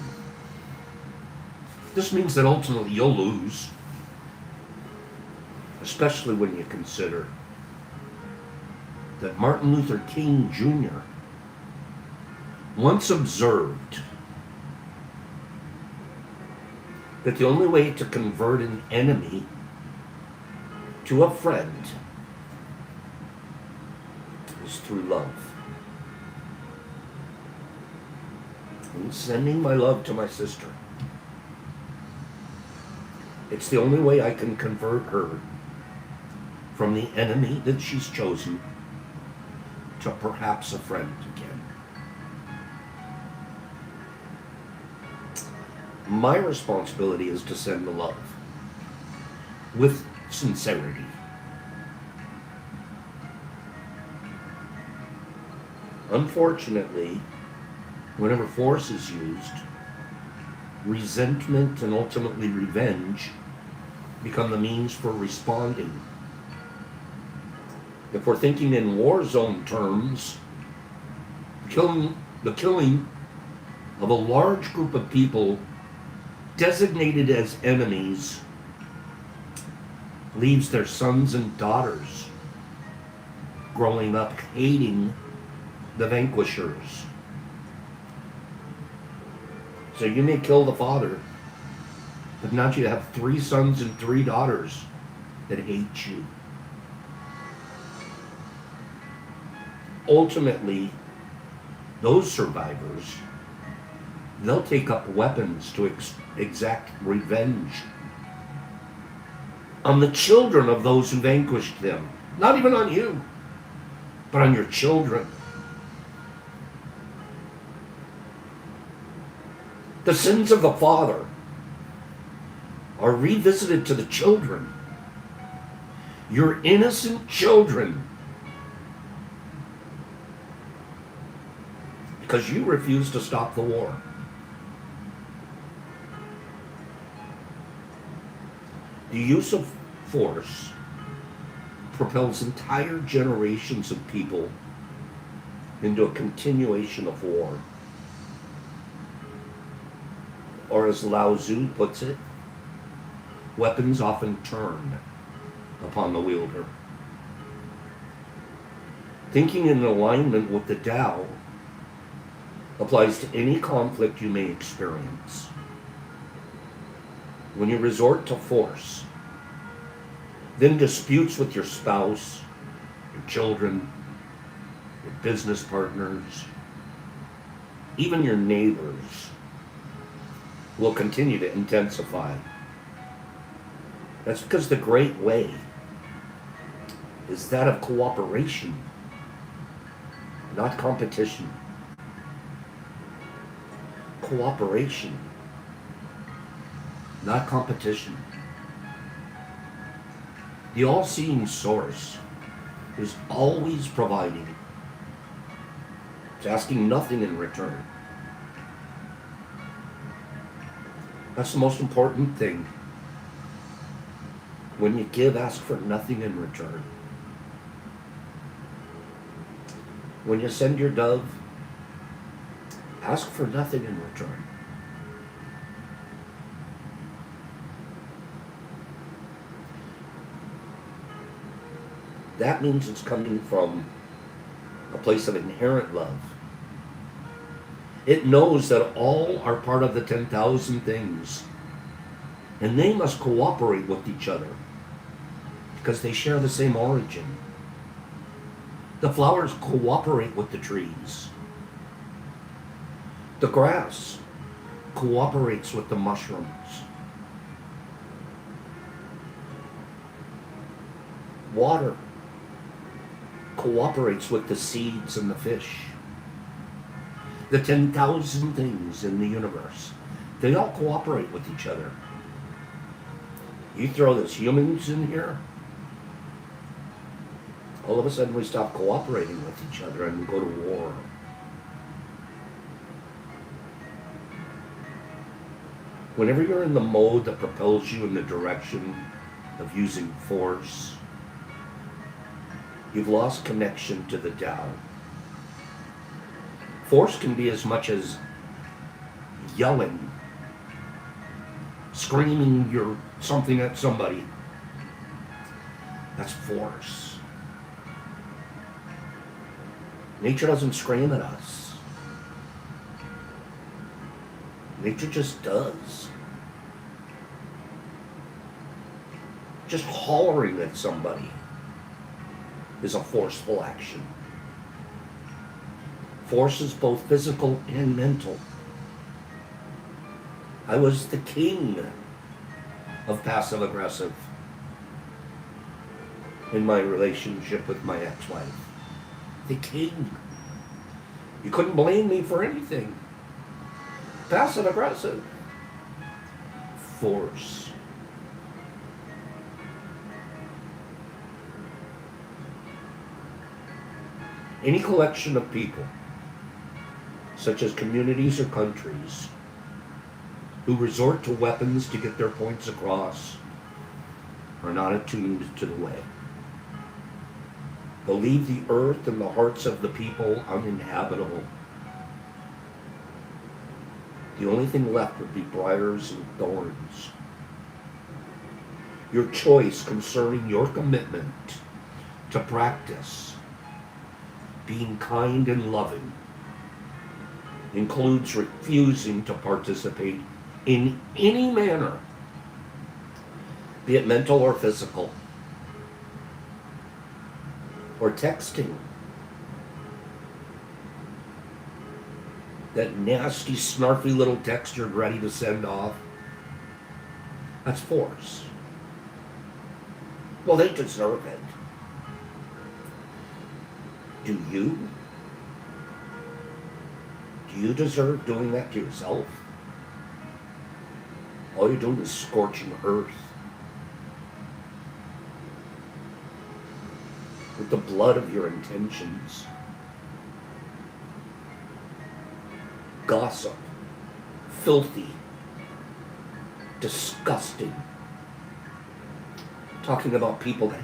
This means that ultimately you'll lose, especially when you consider that Martin Luther King Jr. once observed that the only way to convert an enemy to a friend is through love. I'm sending my love to my sister. It's the only way I can convert her from the enemy that she's chosen to perhaps a friend again. My responsibility is to send the love with sincerity. Unfortunately, whenever force is used, resentment and ultimately revenge become the means for responding. If we're thinking in war zone terms, the killing of a large group of people designated as enemies leaves their sons and daughters growing up hating the vanquishers. So you may kill the father, but now you have 3 sons and 3 daughters that hate you. Ultimately, those survivors, they'll take up weapons to exact revenge on the children of those who vanquished them. Not even on you, but on your children. The sins of the father are revisited to the children. Your innocent children, because you refuse to stop the war. The use of force propels entire generations of people into a continuation of war. Or as Lao Tzu puts it, weapons often turn upon the wielder. Thinking in alignment with the Tao applies to any conflict you may experience. When you resort to force, then disputes with your spouse, your children, your business partners, even your neighbors will continue to intensify. That's because the great way is that of cooperation, not competition. Cooperation, not competition. The all-seeing source is always providing. It's asking nothing in return. That's the most important thing. When you give, ask for nothing in return. When you send your dove, ask for nothing in return. That means it's coming from a place of inherent love. It knows that all are part of the 10,000 things, and they must cooperate with each other because they share the same origin. The flowers cooperate with the trees. The grass cooperates with the mushrooms. Water cooperates with the seeds and the fish. The 10,000 things in the universe, they all cooperate with each other. You throw those humans in here, all of a sudden we stop cooperating with each other and we go to war. Whenever you're in the mode that propels you in the direction of using force, you've lost connection to the Tao. Force can be as much as yelling, screaming something at somebody. That's force. Nature doesn't scream at us. Nature just does. Just hollering at somebody is a forceful action. Force is both physical and mental. I was the king of passive aggressive in my relationship with my ex-wife. The king. You couldn't blame me for anything. Passive aggressive. Force. Any collection of people, such as communities or countries, who resort to weapons to get their points across, are not attuned to the way. They'll leave the earth and the hearts of the people uninhabitable. The only thing left would be briars and thorns. Your choice concerning your commitment to practice being kind and loving includes refusing to participate in any manner, be it mental or physical, or texting. That nasty, snarfy little text you're ready to send off, that's force. Well, they deserve it. Do you? Do you deserve doing that to yourself? All you're doing is scorching earth with the blood of your intentions. Gossip, filthy, disgusting. Talking about people that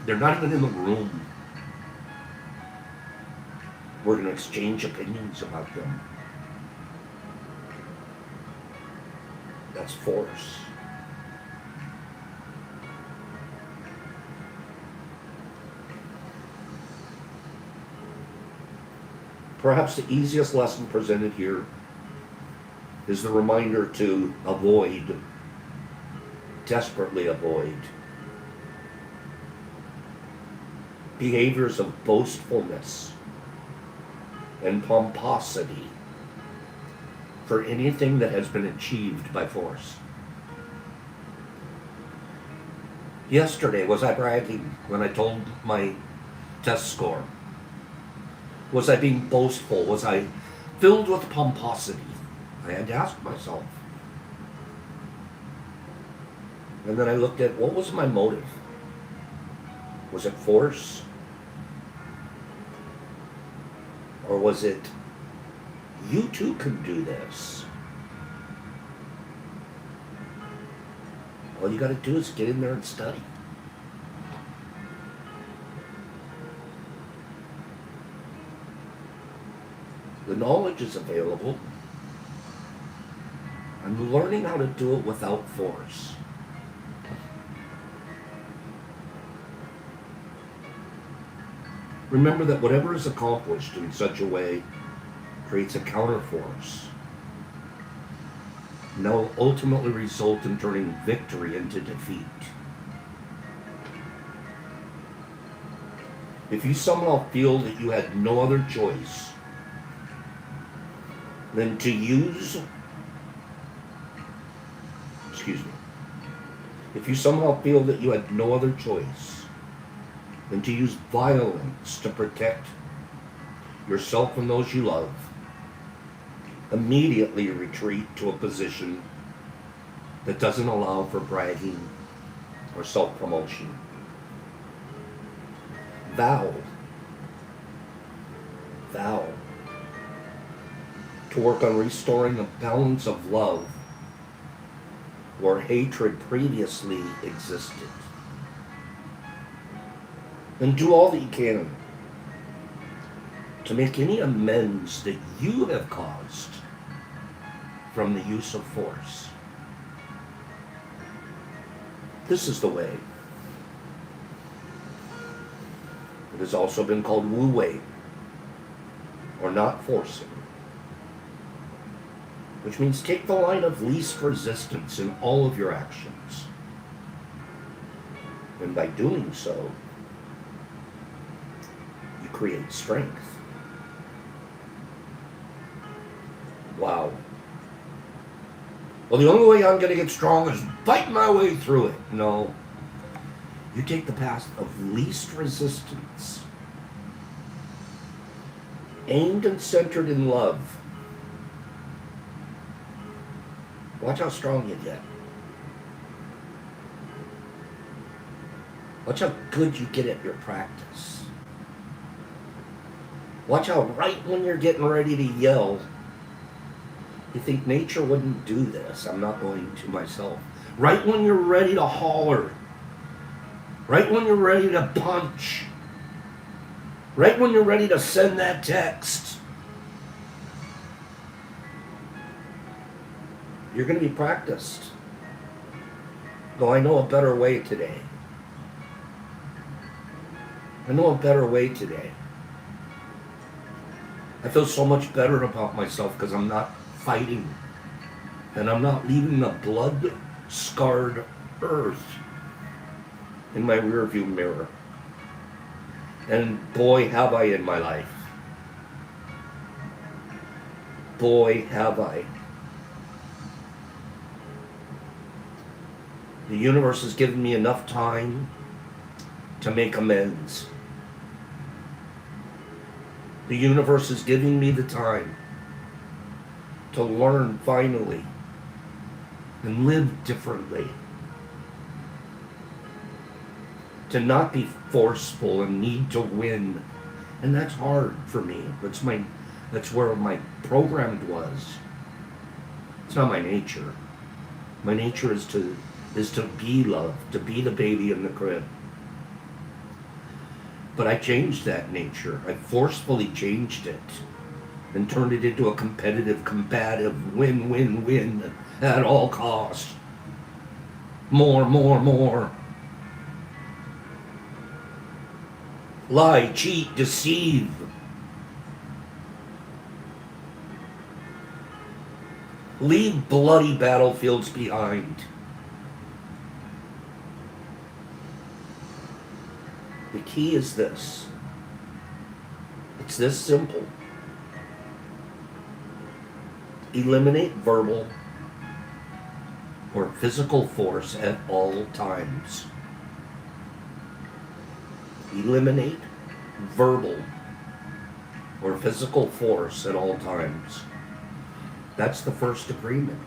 they're not even in the room. We're going to exchange opinions about them. That's force. Perhaps the easiest lesson presented here is the reminder to avoid, desperately avoid, behaviors of boastfulness and pomposity for anything that has been achieved by force. Yesterday, was I bragging when I told my test score? Was I being boastful? Was I filled with pomposity? I had to ask myself. And then I looked at, what was my motive? Was it force? Or was it, you too can do this? All you got to do is get in there and study. The knowledge is available. I'm learning how to do it without force. Remember that whatever is accomplished in such a way creates a counterforce. And that will ultimately result in turning victory into defeat. If you somehow feel that you had no other choice than to use, excuse me, if you somehow feel that you had no other choice than to use violence to protect yourself and those you love, immediately retreat to a position that doesn't allow for bragging or self-promotion. Vow to work on restoring a balance of love where hatred previously existed. And do all that you can to make any amends that you have caused from the use of force. This is the way. It has also been called wu-wei, or not forcing, which means take the line of least resistance in all of your actions. And by doing so, you create strength. Wow. Well, the only way I'm going to get strong is fight my way through it. No. You take the path of least resistance, aimed and centered in love. Watch how strong you get. Watch how good you get at your practice. Watch how right when you're getting ready to yell, you think nature wouldn't do this. I'm not going to myself. Right when you're ready to holler, right when you're ready to punch, right when you're ready to send that text, you're going to be practiced. Though I know a better way today. I know a better way today. I feel so much better about myself because I'm not fighting. And I'm not leaving the blood-scarred earth in my rearview mirror. And boy, have I in my life. Boy, have I. The universe has given me enough time to make amends. The universe is giving me the time to learn finally and live differently. To not be forceful and need to win. And that's hard for me. That's where my programmed was. It's not my nature. My nature is to be loved, to be the baby in the crib. But I changed that nature. I forcefully changed it and turned it into a competitive, combative, win at all costs. More. Lie, cheat, deceive. Leave bloody battlefields behind. The key is this. It's this simple. Eliminate verbal or physical force at all times. Eliminate verbal or physical force at all times. That's the first agreement.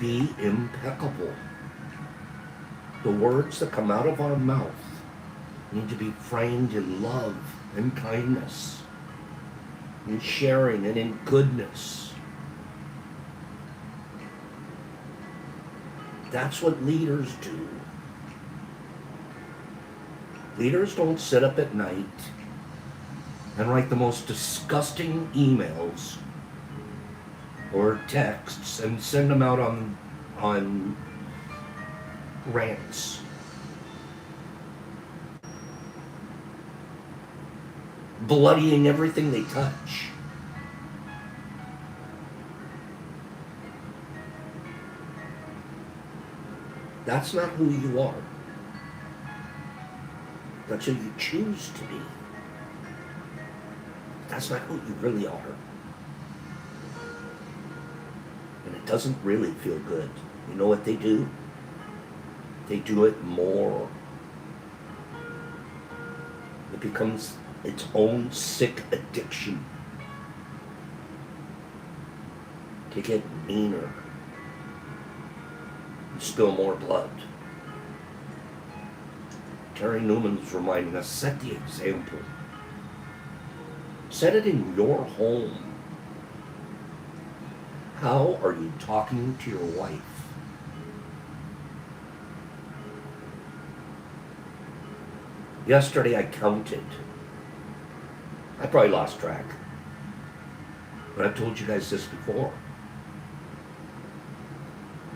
Be impeccable. The words that come out of our mouth need to be framed in love and kindness, in sharing and in goodness. That's what leaders do. Leaders don't sit up at night and write the most disgusting emails or texts and send them out on rants. Bloodying everything they touch. That's not who you are. That's who you choose to be. That's not who you really are. And it doesn't really feel good. You know what they do? They do it more. It becomes its own sick addiction to get meaner and spill more blood. Terry Newman's reminding us, set the example. Set it in your home. How are you talking to your wife? Yesterday I counted. I probably lost track. But I've told you guys this before.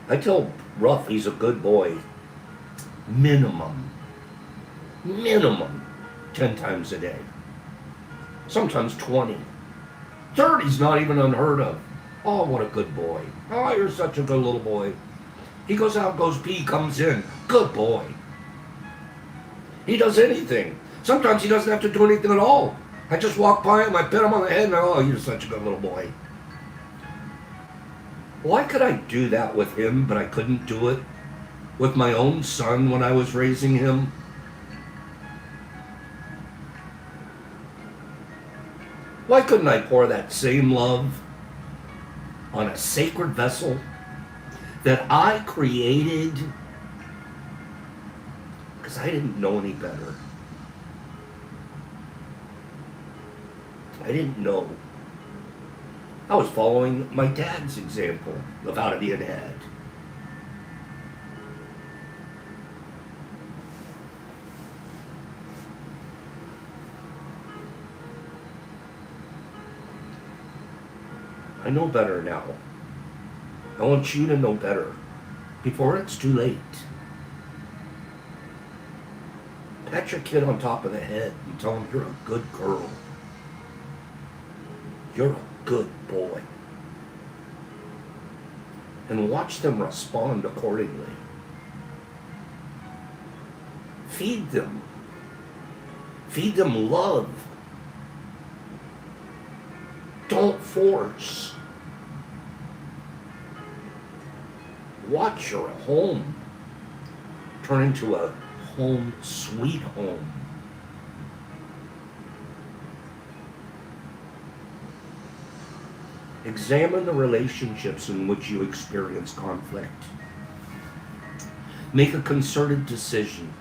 I tell Ruff he's a good boy. Minimum 10 times a day. Sometimes 20. 30's not even unheard of. Oh, what a good boy. Oh, you're such a good little boy. He goes out, goes pee, comes in. Good boy. He does anything. Sometimes he doesn't have to do anything at all. I just walk by him, I pat him on the head, and oh, you're such a good little boy. Why could I do that with him, but I couldn't do it with my own son when I was raising him? Why couldn't I pour that same love on a sacred vessel that I created? Because I didn't know any better. I didn't know. I was following my dad's example of how to be a dad. I know better now. I want you to know better before it's too late. Pat your kid on top of the head and tell him you're a good girl. You're a good boy. And watch them respond accordingly. Feed them. Feed them love. Don't force. Watch your home turn into a home sweet home. Examine the relationships in which you experience conflict. Make a concerted decision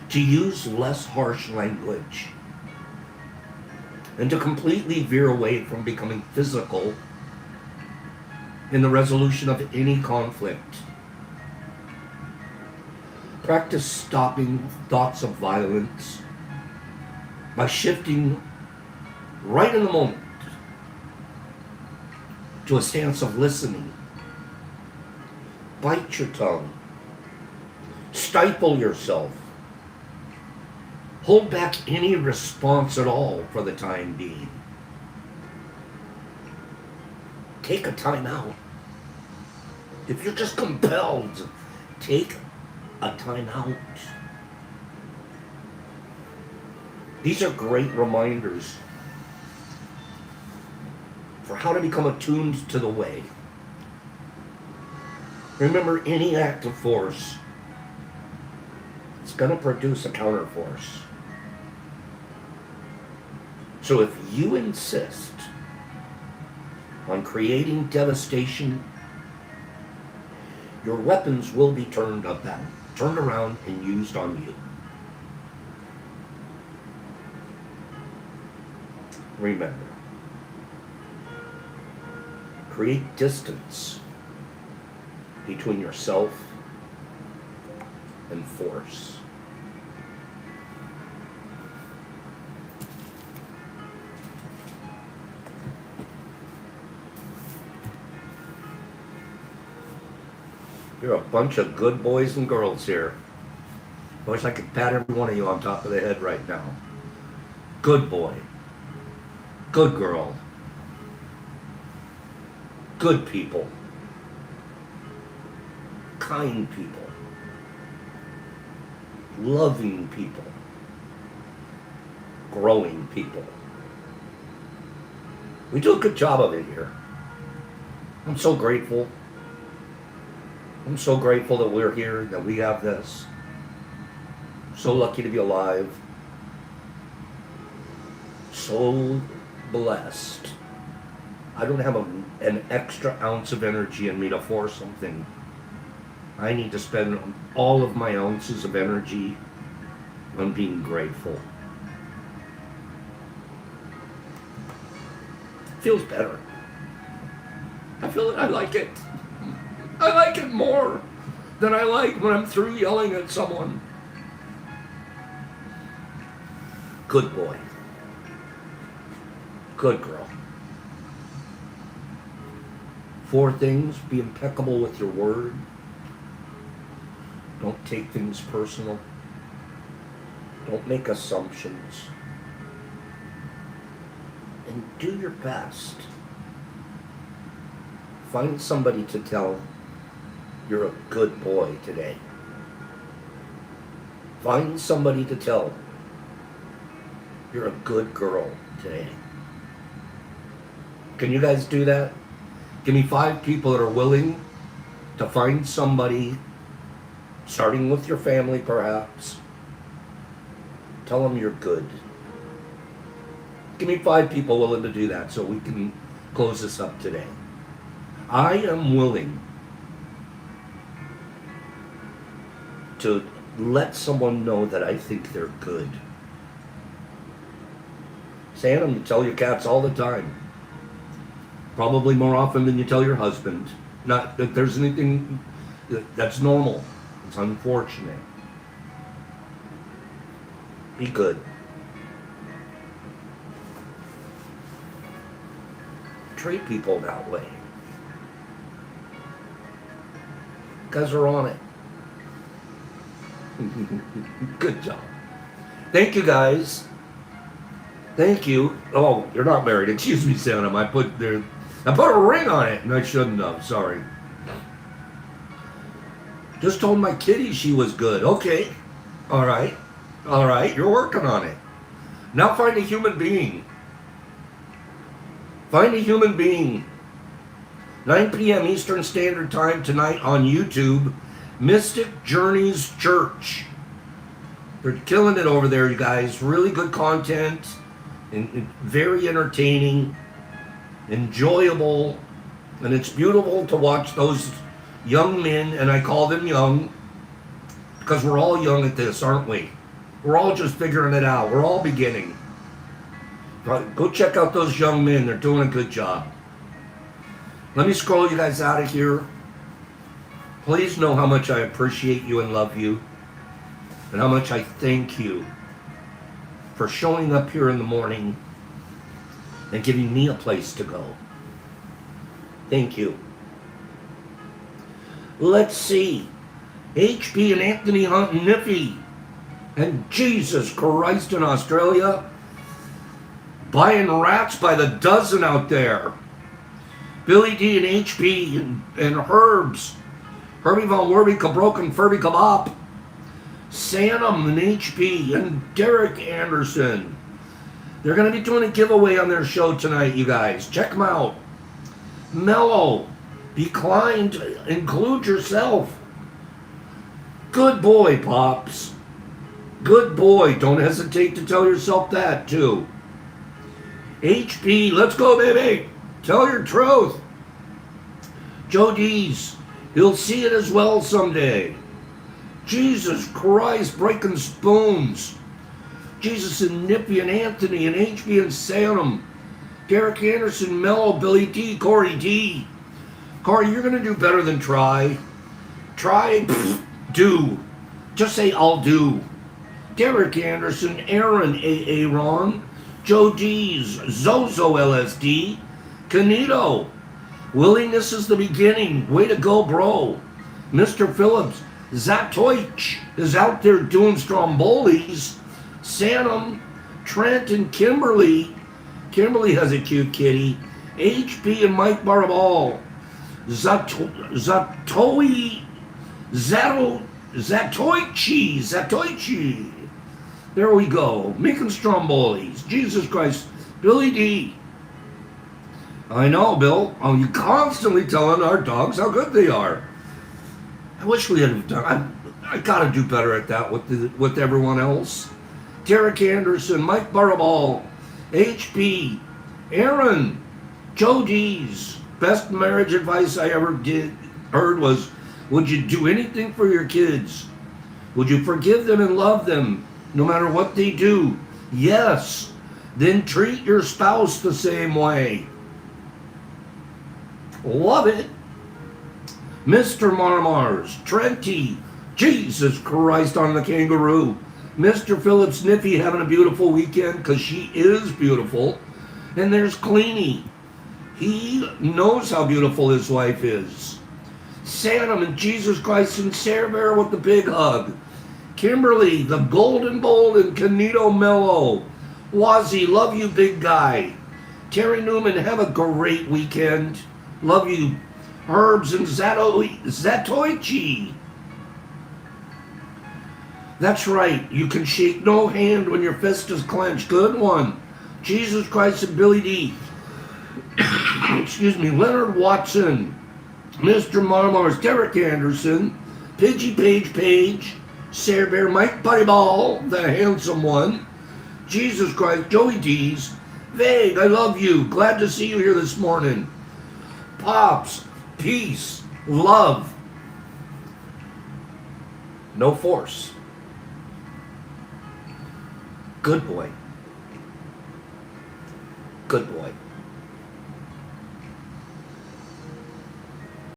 to use less harsh language and to completely veer away from becoming physical in the resolution of any conflict. Practice stopping thoughts of violence by shifting right in the moment to a stance of listening. Bite your tongue. Stifle yourself. Hold back any response at all for the time being. Take a time out. If you're just compelled, take a time out. These are great reminders for how to become attuned to the way. Remember, any act of force is going to produce a counterforce. So if you insist on creating devastation, your weapons will be turned around and used on you. Remember, create distance between yourself and force. You're a bunch of good boys and girls here. I wish I could pat every one of you on top of the head right now. Good boy. Good girl. Good people. Kind people. loving people, growing people. We do a good job of it here. I'm so grateful. I'm so grateful that we're here, that we have this. So lucky to be alive. So blessed. I don't have an extra ounce of energy in me to force something. I need to spend all of my ounces of energy on being grateful. Feels better. I feel it. I like it. I like it more than I like when I'm through yelling at someone. Good boy. Good girl. 4 things: be impeccable with your word. Don't take things personal. Don't make assumptions. And do your best. Find somebody to tell you're a good boy today. Find somebody to tell you're a good girl today. Can you guys do that? Give me 5 people that are willing to find somebody, starting with your family perhaps. Tell them you're good. Give me 5 people willing to do that so we can close this up today. I am willing to let someone know that I think they're good. Santa, you tell your cats all the time. Probably more often than you tell your husband. Not that there's anything that's normal. It's unfortunate. Be good. Treat people that way. You guys are on it. Good job. Thank you, guys. Thank you. Oh, you're not married. Excuse me, Santa. I put a ring on it, and I shouldn't have. Sorry. Just told my kitty she was good. Okay. All right. All right. You're working on it. Now find a human being. Find a human being. 9 p.m. Eastern Standard Time tonight on YouTube. Mystic Journeys Church. They're killing it over there, you guys. Really good content. And very entertaining. Enjoyable. And it's beautiful to watch those young men, and I call them young because we're all young at this, aren't we? We're all just figuring it out. We're all beginning. Go check out those young men. They're doing a good job. Let me scroll you guys out of here. Please know how much I appreciate you and love you, and how much I thank you for showing up here in the morning and giving me a place to go. Thank you. Let's see. HB and Anthony Hunt and Niffy. And Jesus Christ in Australia. Buying rats by the dozen out there. Billy D and HB and Herbs. Herbie Von Werby, Cabroken, Furby Kabop. Sanum and HB and Derek Anderson. They're going to be doing a giveaway on their show tonight, you guys. Check them out. Mellow. Be kind. Include yourself. Good boy, Pops. Good boy. Don't hesitate to tell yourself that, too. HB, let's go, baby. Tell your truth. Joe D's. He'll see it as well someday. Jesus Christ, breaking spoons. Jesus and Nippy and Anthony and HB and Salem. Derek Anderson, Mello, Billy D, Corey D. Corey, you're going to do better than try. Try, do. Just say, I'll do. Derek Anderson, Aaron A.A. Ron, Joe D's, Zozo LSD, Canito. Willingness is the beginning. Way to go, bro. Mr. Phillips, Zatoich is out there doing Stromboli's. Sanum, Trent, and Kimberly. Kimberly has a cute kitty. HB and Mike Barball. Zatoi, Zatoichi. There we go. Meekin Strombolis. Jesus Christ. Billy D. I know, Bill. Oh, you constantly telling our dogs how good they are. I wish we had done. I gotta do better at that with everyone else. Derek Anderson, Mike Barabal, HB, Aaron, Joe D's. Best marriage advice I ever heard was, would you do anything for your kids? Would you forgive them and love them no matter what they do? Yes. Then treat your spouse the same way. Love it. Mr. Marmars, Trenty, Jesus Christ on the kangaroo. Mr. Phillips Niffy having a beautiful weekend because she is beautiful. And there's Cleany. He knows how beautiful his wife is. Santam and Jesus Christ and Sarah Bear with the big hug. Kimberly, the Golden Bowl and Canito Mello. Wazzy, love you, big guy. Terry Newman, have a great weekend. Love you. Herbs and Zatoichi. That's right. You can shake no hand when your fist is clenched. Good one. Jesus Christ and Billy D. Excuse me. Leonard Watson. Mr. Marmars. Derek Anderson. Pidgey Page. Sarah Bear. Mike Buttyball. The handsome one. Jesus Christ. Joey D's. Vague. I love you. Glad to see you here this morning. Pops. Peace. Love. No force. Good boy. Good boy.